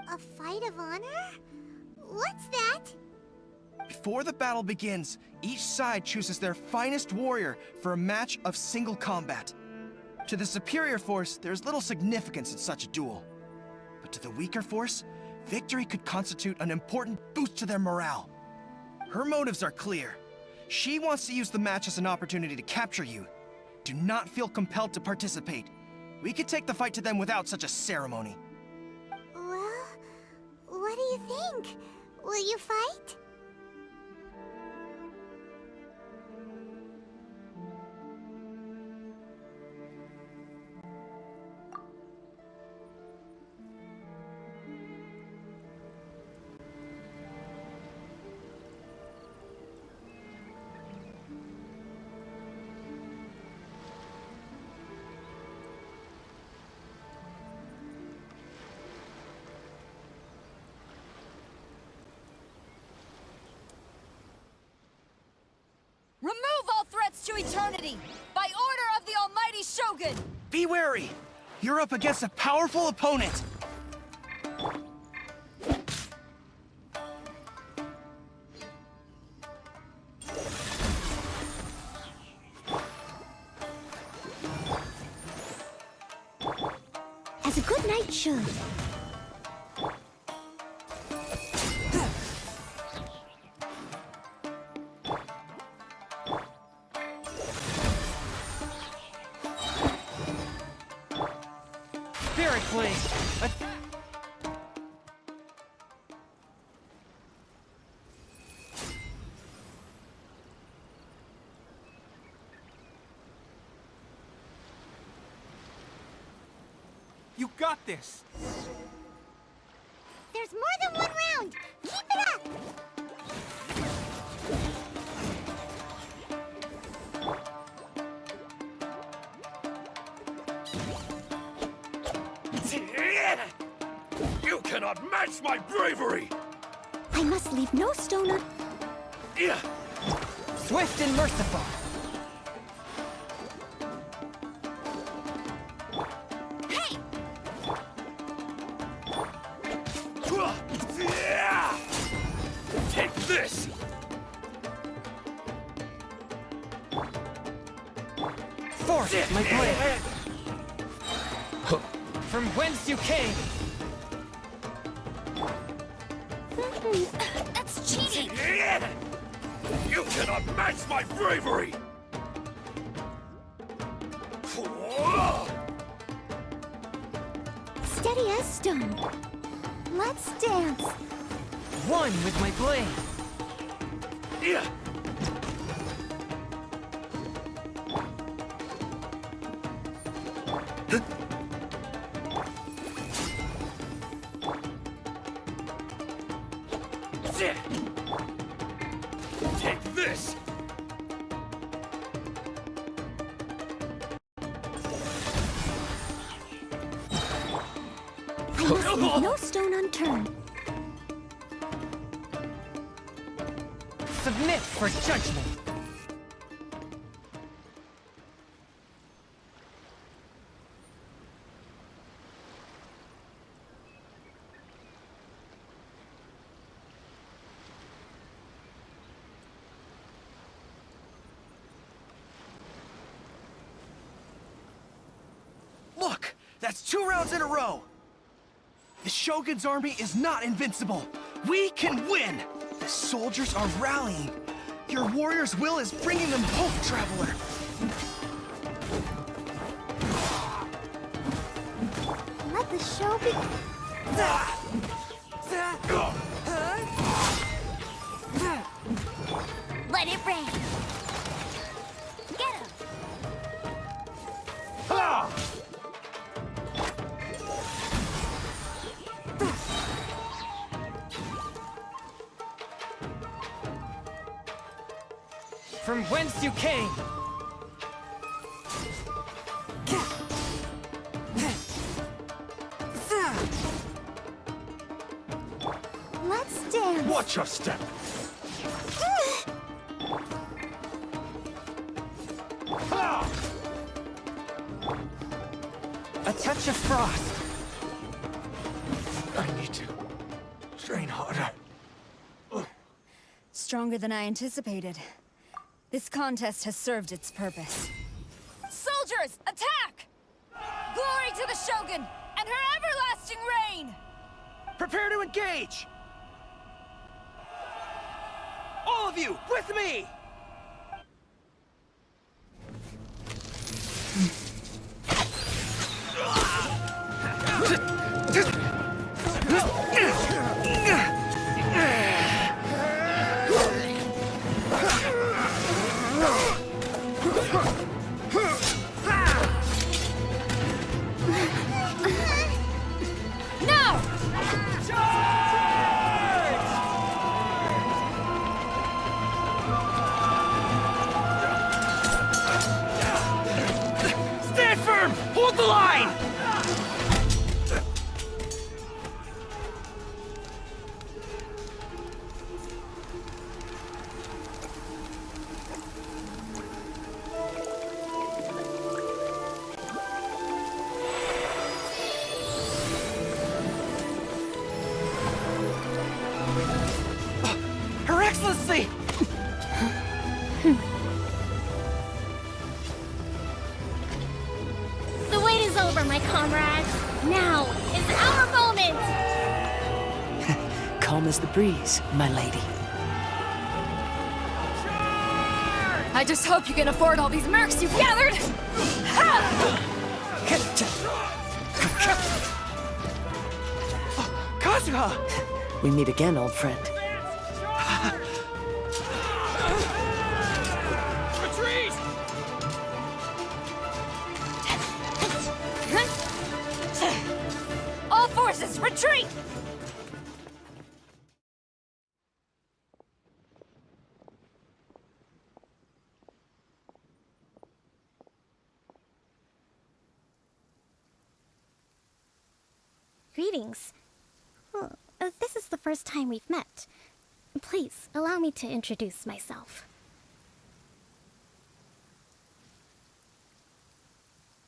A: A fight of honor? What's that?
K: Before the battle begins, each side chooses their finest warrior for a match of single combat. To the superior force, there's little significance in such a duel. But to the weaker force, victory could constitute an important boost to their morale. Her motives are clear. She wants to use the match as an opportunity to capture you. Do not feel compelled to participate. We could take the fight to them without such a ceremony.
A: Well, what do you think? Will you fight?
Q: Remove all threats to eternity! By order of the Almighty Shogun!
K: Be wary! You're up against a powerful opponent!
A: As a good knight should.
C: Spirit Blade!
J: You got this!
A: There's more than one round! Keep it up!
P: You cannot match my bravery!
A: I must leave no stone un...
C: Swift and merciful!
A: Hey!
P: Take this!
C: Force my blade! From whence you came!
A: That's cheating!
P: You cannot match my bravery!
A: Steady as stone. Let's dance.
C: One with my blade!
P: Take this!
A: I must leave no stone unturned.
C: Submit for judgment!
K: Look! That's 2 rounds in a row! The Shogun's army is not invincible! We can win! The soldiers are rallying! Your warrior's will is bringing them hope, Traveler!
A: Let the show be... Let it rain! Get him!
C: From whence you came!
A: Let's dance!
P: Watch your step!
C: A touch of frost!
P: I need to train harder.
Q: stronger than I anticipated. This contest has served its purpose. Soldiers, attack! Glory to the Shogun and her everlasting reign!
K: Prepare to engage! All of you, with me!
E: Stand firm! Hold the line!
K: Her Excellency!
A: The wait is over, my comrades. Now is our moment!
M: Calm as the breeze, my lady.
Q: I just hope you can afford all these mercs you've gathered! Ha!
K: Kazuha!
M: We meet again, old friend.
E: Retreat!
Q: All forces, retreat!
A: Greetings. Well, this is the first time we've met. Please, allow me to introduce myself.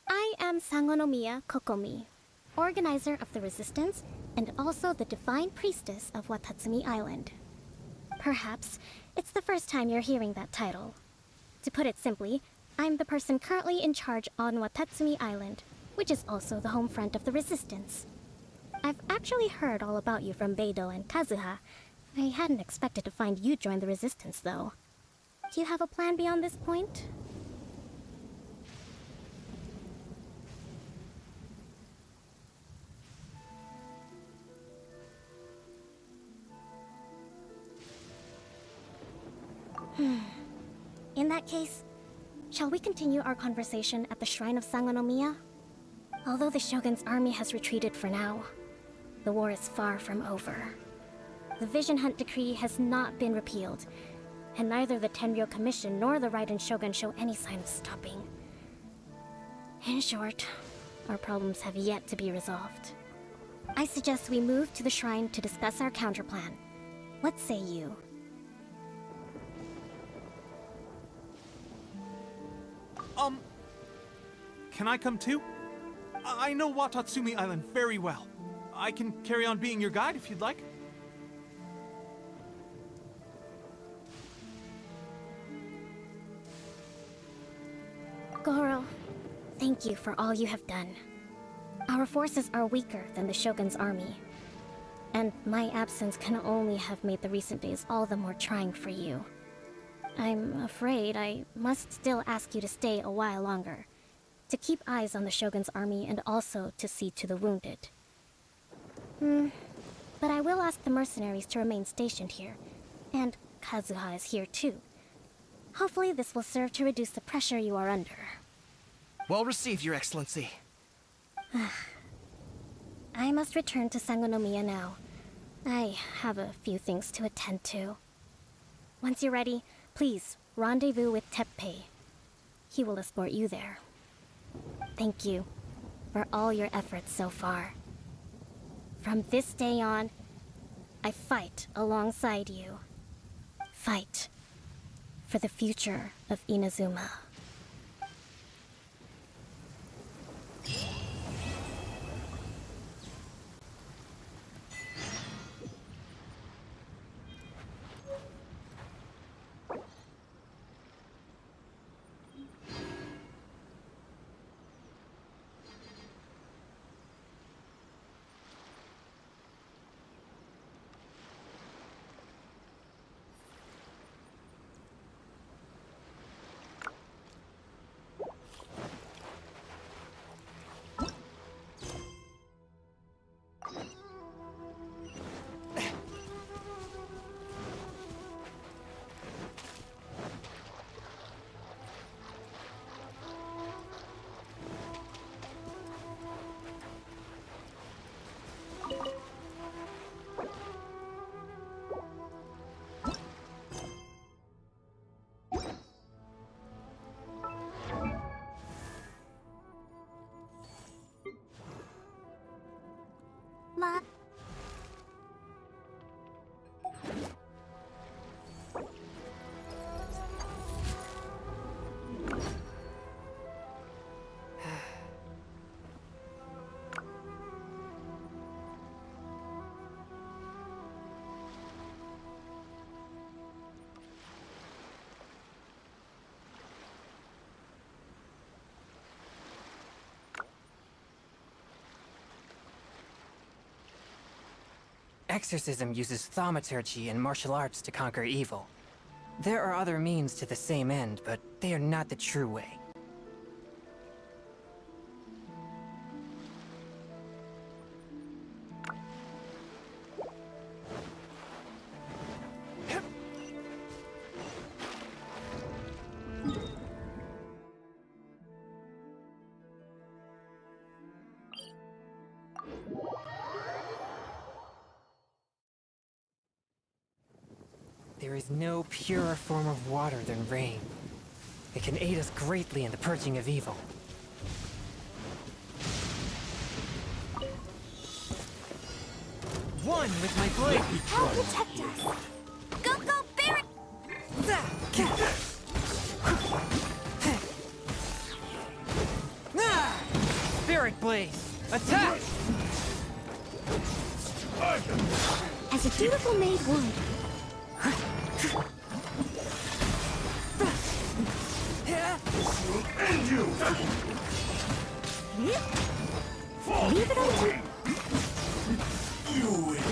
A: I am Sangonomiya Kokomi, organizer of the Resistance and also the Divine Priestess of Watatsumi Island. Perhaps it's the first time you're hearing that title. To put it simply, I'm the person currently in charge on Watatsumi Island, which is also the home front of the Resistance. I've actually heard all about you from Beidou and Kazuha. I hadn't expected to find you join the Resistance, though. Do you have a plan beyond this point? In that case, shall we continue our conversation at the Shrine of Sangonomiya? Although the Shogun's army has retreated for now, the war is far from over. The Vision Hunt Decree has not been repealed, and neither the Tenryo Commission nor the Raiden Shogun show any sign of stopping. In short, our problems have yet to be resolved. I suggest we move to the shrine to discuss our counterplan. What say you?
J: Can I come too? I know Watatsumi Island very well. I can carry on being your guide if you'd like.
A: Goro, thank you for all you have done. Our forces are weaker than the Shogun's army, and my absence can only have made the recent days all the more trying for you. I'm afraid I must still ask you to stay a while longer, to keep eyes on the Shogun's army and also to see to the wounded. But I will ask the mercenaries to remain stationed here, and Kazuha is here too. Hopefully this will serve to reduce the pressure you are under.
K: Well received, Your Excellency.
A: I must return to Sangonomiya now. I have a few things to attend to. Once you're ready, please rendezvous with Teppei. He will escort you there. Thank you for all your efforts so far. From this day on, I fight alongside you. Fight for the future of Inazuma.
C: exorcism uses thaumaturgy and martial arts to conquer evil. There are other means to the same end, but they are not the true way. There is no purer form of water than rain. It can aid us greatly in the purging of evil. One with my blade!
A: Help protect us! Go, go, Barret!
C: Spirit blade! Attack!
A: As a dutiful maid would.
P: And you!
A: Leave it alone.
P: You win.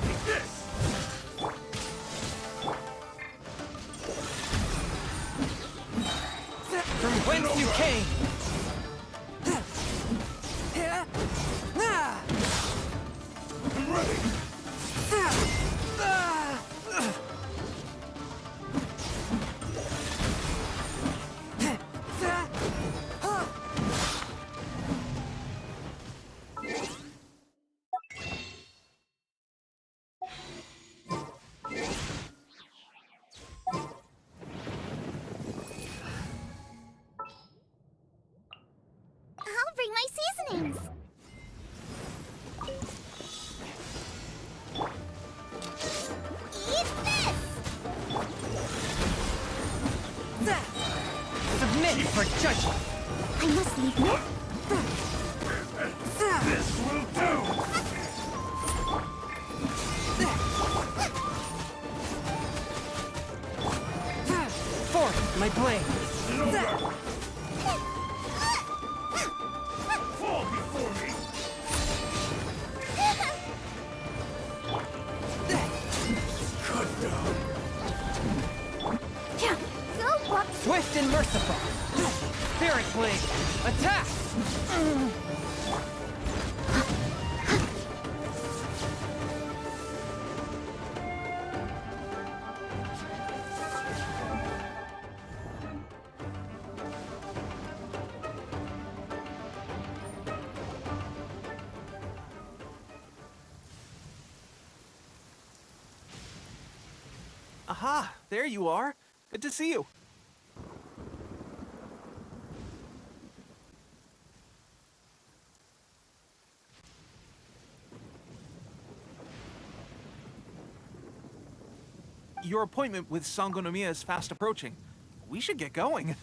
P: Take this!
C: From whence you came!
P: I'm ready!
A: I'll bring my seasonings. Eat this!
C: Submit for judgment!
A: I must leave now.
P: This will do!
C: Forth my blade!
P: Fall before me! Cut down!
A: Go, Buck.
C: Swift and merciful! Spirit blade! Attack!
J: Aha! There you are. Good to see you. Your appointment with Sangonomiya is fast approaching. We should get going.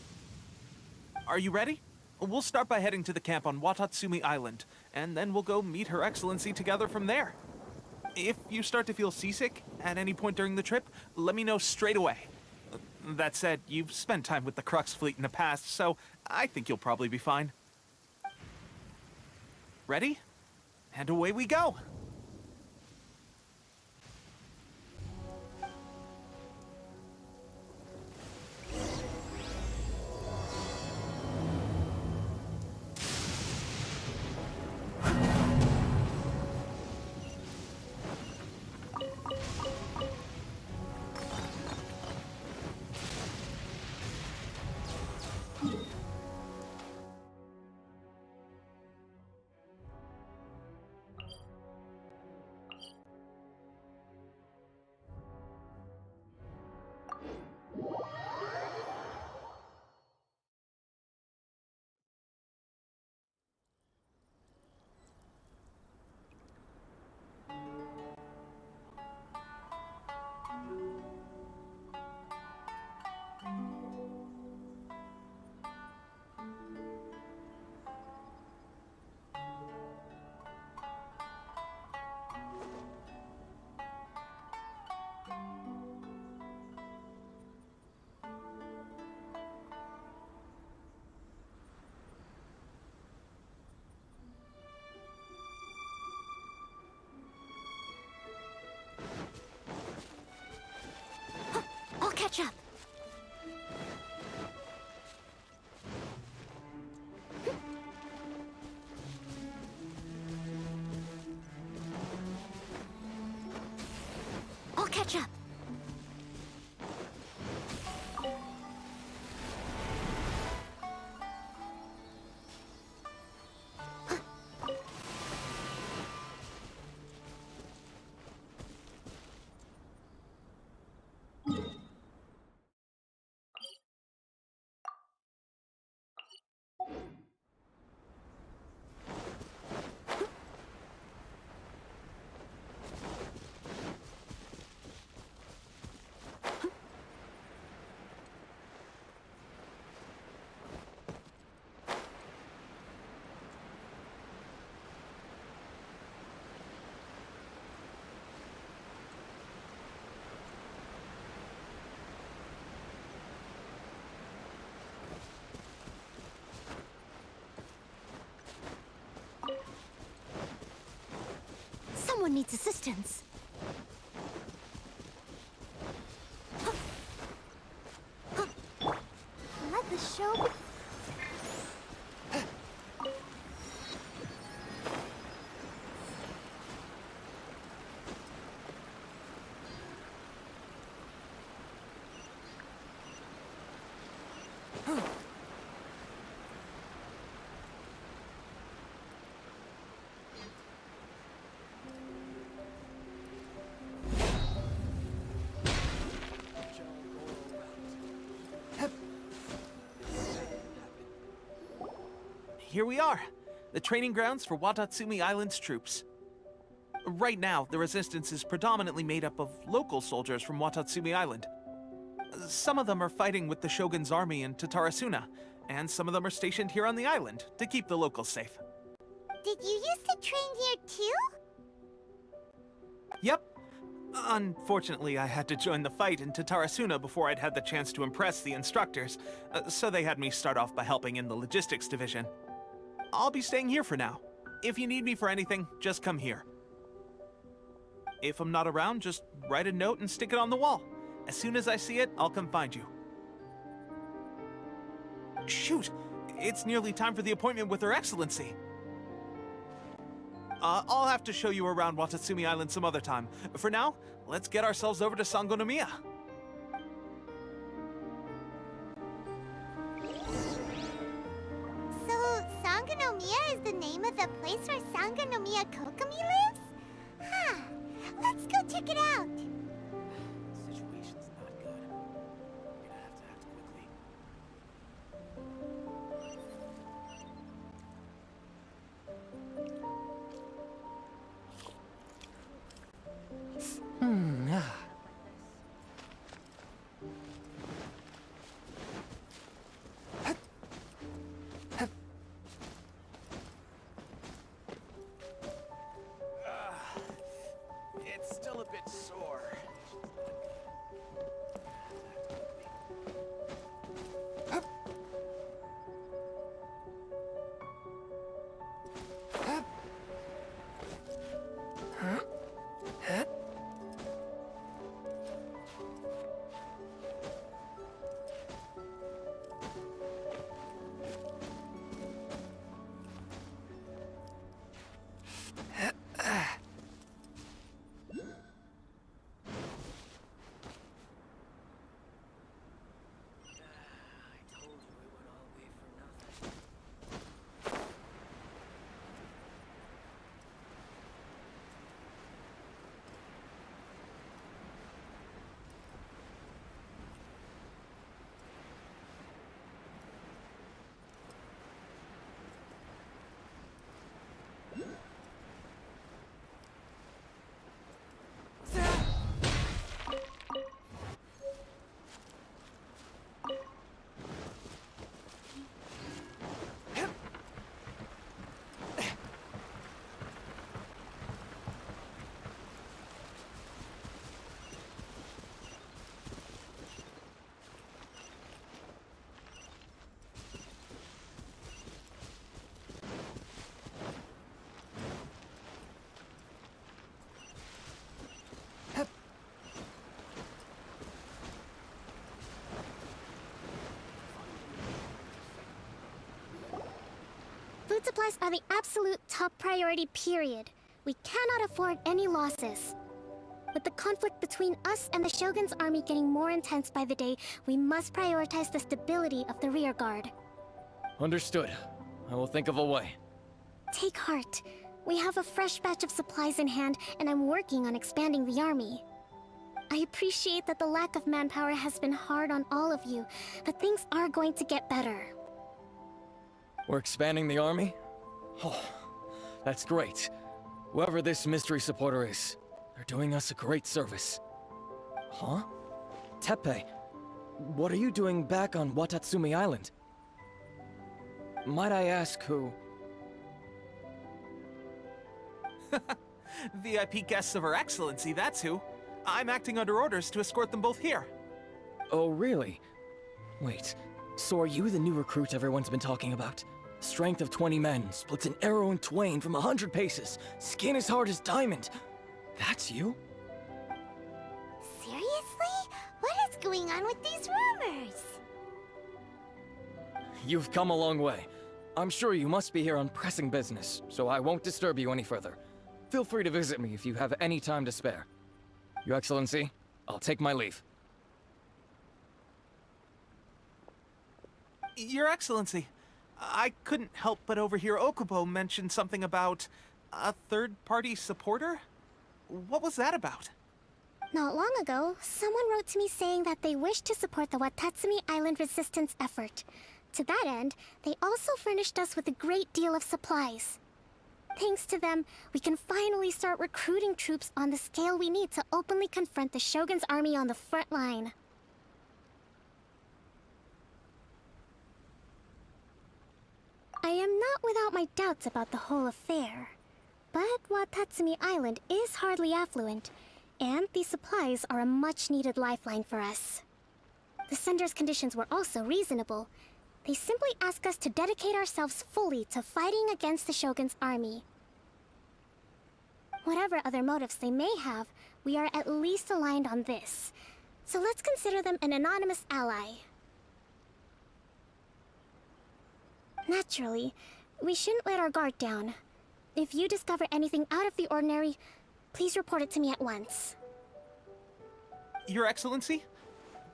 J: Are you ready? We'll start by heading to the camp on Watatsumi Island, and then we'll go meet Her Excellency together from there. If you start to feel seasick at any point during the trip, let me know straight away. That said, you've spent time with the Crux fleet in the past, so I think you'll probably be fine. Ready? And away we go!
A: catch up. I'll catch up. Someone needs assistance. Let the show...
J: Here we are, the training grounds for Watatsumi Island's troops. Right now, the resistance is predominantly made up of local soldiers from Watatsumi Island. Some of them are fighting with the Shogun's army in Tatarasuna, and some of them are stationed here on the island to keep the locals safe.
A: Did you used to train here too?
J: Yep. Unfortunately, I had to join the fight in Tatarasuna before I'd had the chance to impress the instructors, so they had me start off by helping in the logistics division. I'll be staying here for now. If you need me for anything, just come here. If I'm not around, just write a note and stick it on the wall. As soon as I see it, I'll come find you. Shoot! It's nearly time for the appointment with Her Excellency. I'll have to show you around Watatsumi Island some other time. For now, let's get ourselves over to Sangonomiya.
A: So, Sangonomiya is the name of the place where Sangonomiya Kokomi lives? Huh. Let's go check it out.
J: Situation's not good. We're gonna have to act quickly.
K: It's still a bit sore.
R: supplies are the absolute top priority, period. We cannot afford any losses. With the conflict between us and the Shogun's army getting more intense by the day, we must prioritize the stability of the rear guard.
G: Understood. I will think of a way.
R: Take heart. We have a fresh batch of supplies in hand, and I'm working on expanding the army. I appreciate that the lack of manpower has been hard on all of you, but things are going to get better.
G: We're expanding the army? Oh, that's great. Whoever this mystery supporter is, they're doing us a great service. Huh? Teppei, what are you doing back on Watatsumi Island? Might I ask who?
J: VIP guests of Her Excellency, that's who. I'm acting under orders to escort them both here.
G: Oh, really? Wait, so are you the new recruit everyone's been talking about? Strength of 20 men, splits an arrow in twain from 100 paces, skin as hard as diamond. That's you?
A: Seriously? What is going on with these rumors?
G: You've come a long way. I'm sure you must be here on pressing business, so I won't disturb you any further. Feel free to visit me if you have any time to spare. Your Excellency, I'll take my leave.
J: Your Excellency, I couldn't help but overhear Okubo mention something about a third-party supporter? What was that about?
R: Not long ago, someone wrote to me saying that they wish to support the Watatsumi Island resistance effort. To that end, they also furnished us with a great deal of supplies. Thanks to them, we can finally start recruiting troops on the scale we need to openly confront the Shogun's army on the front line. I am not without my doubts about the whole affair. But Watatsumi Island is hardly affluent, and these supplies are a much-needed lifeline for us. The sender's conditions were also reasonable. They simply ask us to dedicate ourselves fully to fighting against the Shogun's army. Whatever other motives they may have, we are at least aligned on this. So let's consider them an anonymous ally. Naturally, we shouldn't let our guard down. If you discover anything out of the ordinary, please report it to me at once.
J: Your Excellency,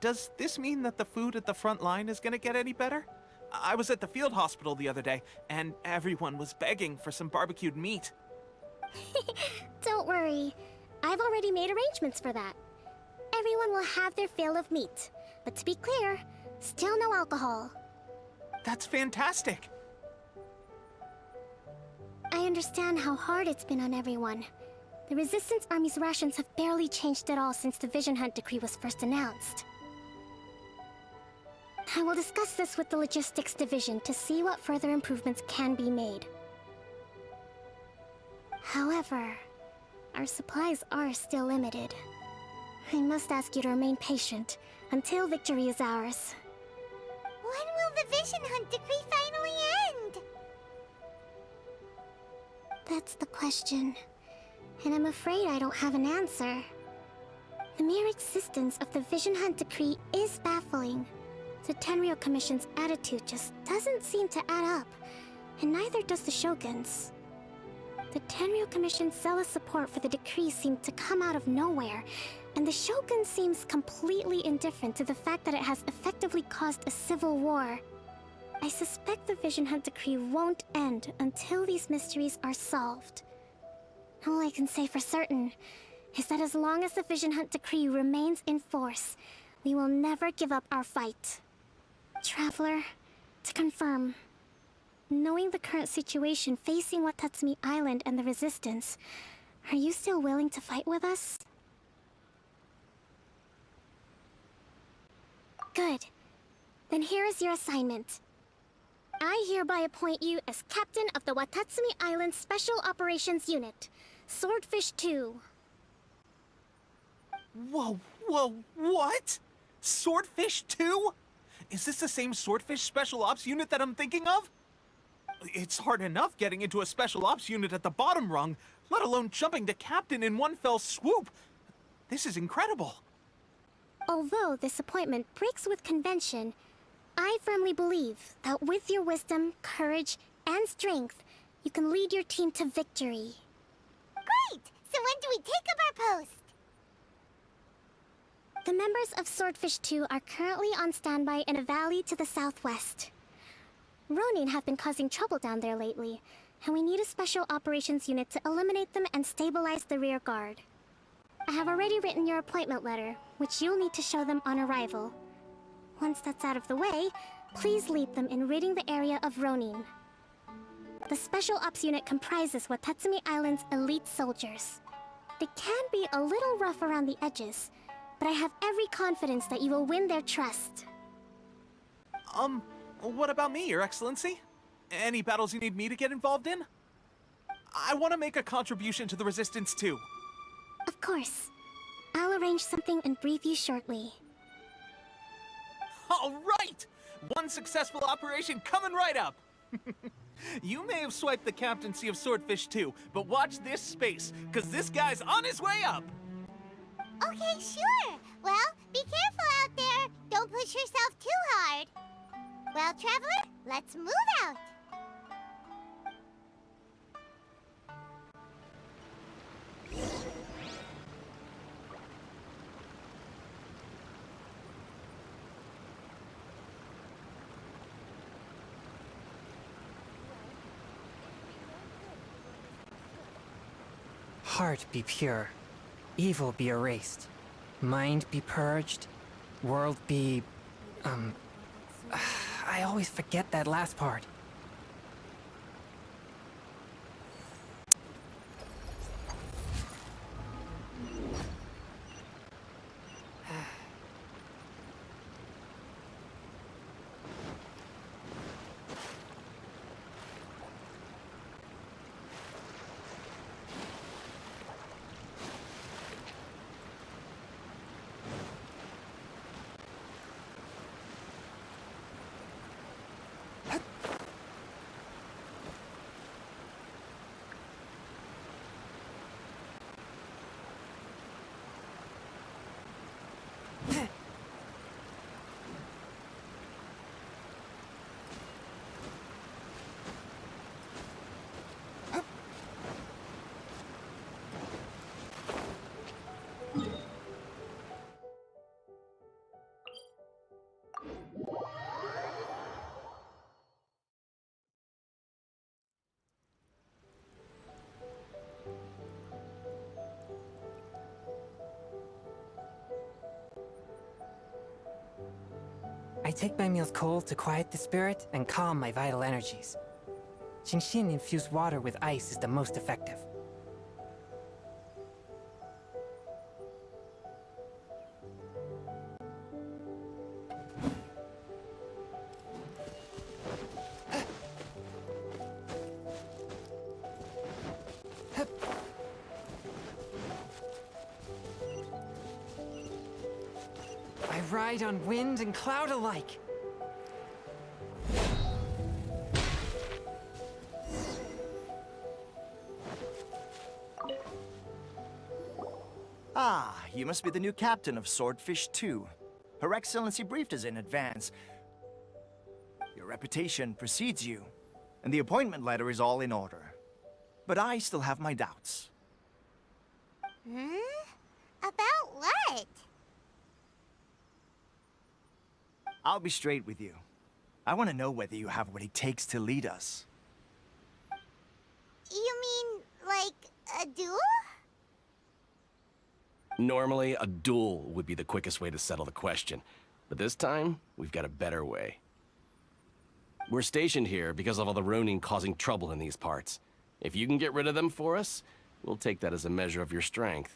J: does this mean that the food at the front line is gonna get any better? I was at the field hospital the other day, and everyone was begging for some barbecued meat.
R: Don't worry. I've already made arrangements for that. Everyone will have their fill of meat. But to be clear, still no alcohol.
J: That's fantastic!
R: I understand how hard it's been on everyone. The Resistance Army's rations have barely changed at all since the Vision Hunt decree was first announced. I will discuss this with the Logistics Division to see what further improvements can be made. However, our supplies are still limited. I must ask you to remain patient until victory is ours.
A: When will the Vision Hunt decree finally end?
R: That's the question. And I'm afraid I don't have an answer. The mere existence of the Vision Hunt decree is baffling. The Tenryou Commission's attitude just doesn't seem to add up, and neither does the Shogun's. The Tenryou Commission's zealous support for the decree seemed to come out of nowhere, and the Shogun seems completely indifferent to the fact that it has effectively caused a civil war. I suspect the Vision Hunt decree won't end until these mysteries are solved. All I can say for certain is that as long as the Vision Hunt decree remains in force, we will never give up our fight. Traveler, to confirm, knowing the current situation facing Watatsumi Island and the Resistance, are you still willing to fight with us? Good. Then here is your assignment. I hereby appoint you as Captain of the Watatsumi Island Special Operations Unit, Swordfish 2.
J: Whoa, what? Swordfish 2? Is this the same Swordfish Special Ops unit that I'm thinking of? It's hard enough getting into a Special Ops unit at the bottom rung, let alone jumping to Captain in one fell swoop. This is incredible.
R: Although this appointment breaks with convention, I firmly believe that with your wisdom, courage, and strength, you can lead your team to victory.
A: Great! So when do we take up our post?
R: The members of Swordfish 2 are currently on standby in a valley to the southwest. Ronin have been causing trouble down there lately, and we need a special operations unit to eliminate them and stabilize the rear guard. I have already written your appointment letter, which you'll need to show them on arrival. Once that's out of the way, please lead them in ridding the area of Ronin. The Special Ops unit comprises Watatsumi Island's elite soldiers. They can be a little rough around the edges, but I have every confidence that you will win their trust.
J: What about me, Your Excellency? Any battles you need me to get involved in? I want to make a contribution to the Resistance too.
R: Of course. I'll arrange something and brief you shortly.
J: All right! One successful operation coming right up! You may have swiped the captaincy of Swordfish 2, but watch this space, because this guy's on his way up!
A: Okay, sure. Well, be careful out there. Don't push yourself too hard. Well, Traveler, let's move out.
C: Heart be pure, evil be erased, mind be purged, world be... I always forget that last part. I take my meals cold to quiet the spirit and calm my vital energies. Xingshin infused water with ice is the most effective. I ride on wind and cloud alike.
S: Ah, you must be the new captain of Swordfish 2. Her Excellency briefed us in advance. Your reputation precedes you, and the appointment letter is all in order. But I still have my doubts.
A: About what?
S: I'll be straight with you. I want to know whether you have what it takes to lead us.
A: You mean, like, a duel?
T: Normally, a duel would be the quickest way to settle the question. But this time, we've got a better way. We're stationed here because of all the Ronin causing trouble in these parts. If you can get rid of them for us, we'll take that as a measure of your strength.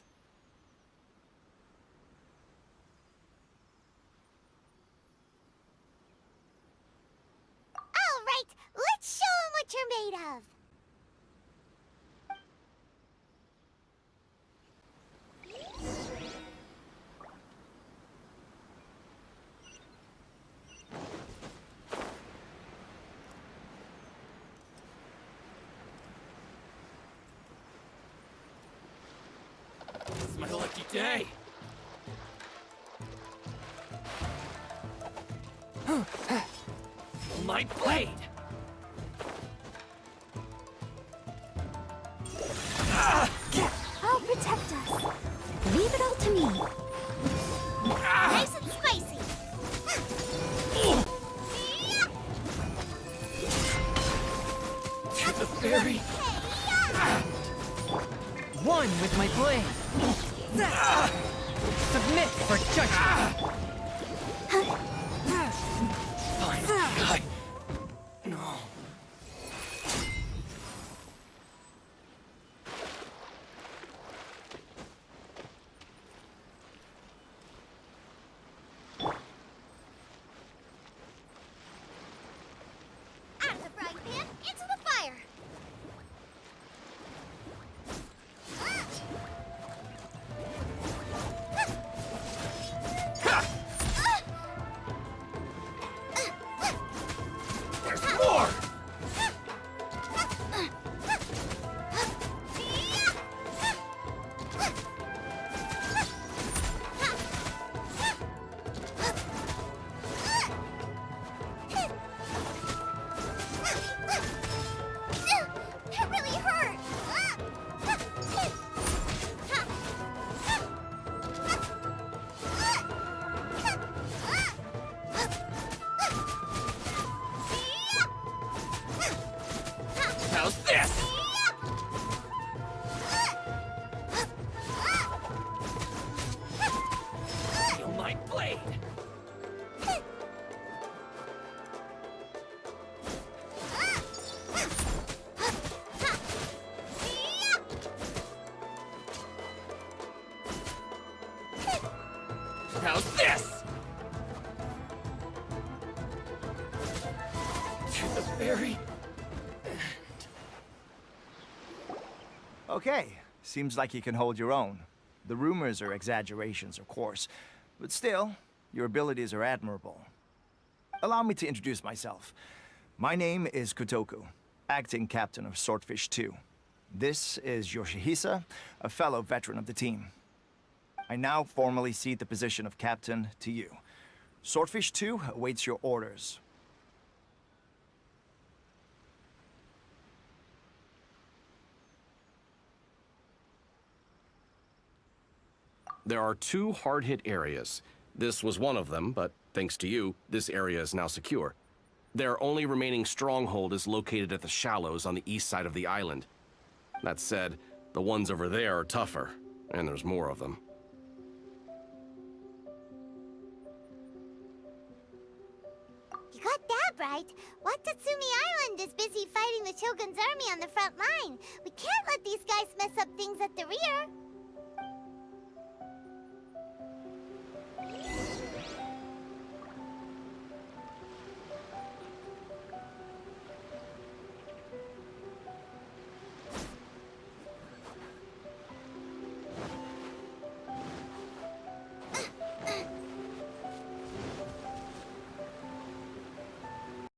A: All right, let's show 'em what you're made of.
P: It's my lucky day. My blade!
R: I'll protect us. Leave it all to me.
A: Nice and spicy.
M: To the very... One with my blade. Submit for judgment. Fine. God. No.
A: Out of the frying pan, into the fire.
P: There's more!
A: That really hurt.
P: How's this? Feel my blade. How's this? To the very...
S: Okay, seems like you can hold your own. The rumors are exaggerations, of course, but still, your abilities are admirable. Allow me to introduce myself. My name is Kotoku, acting captain of Swordfish 2. This is Yoshihisa, a fellow veteran of the team. I now formally cede the position of captain to you. Swordfish 2 awaits your orders.
T: There are 2 hard-hit areas. This was one of them, but thanks to you, this area is now secure. Their only remaining stronghold is located at the shallows on the east side of the island. That said, the ones over there are tougher, and there's more of them.
A: You got that right. Watatsumi Island is busy fighting the Shogun's army on the front line. We can't let these guys mess up things at the rear.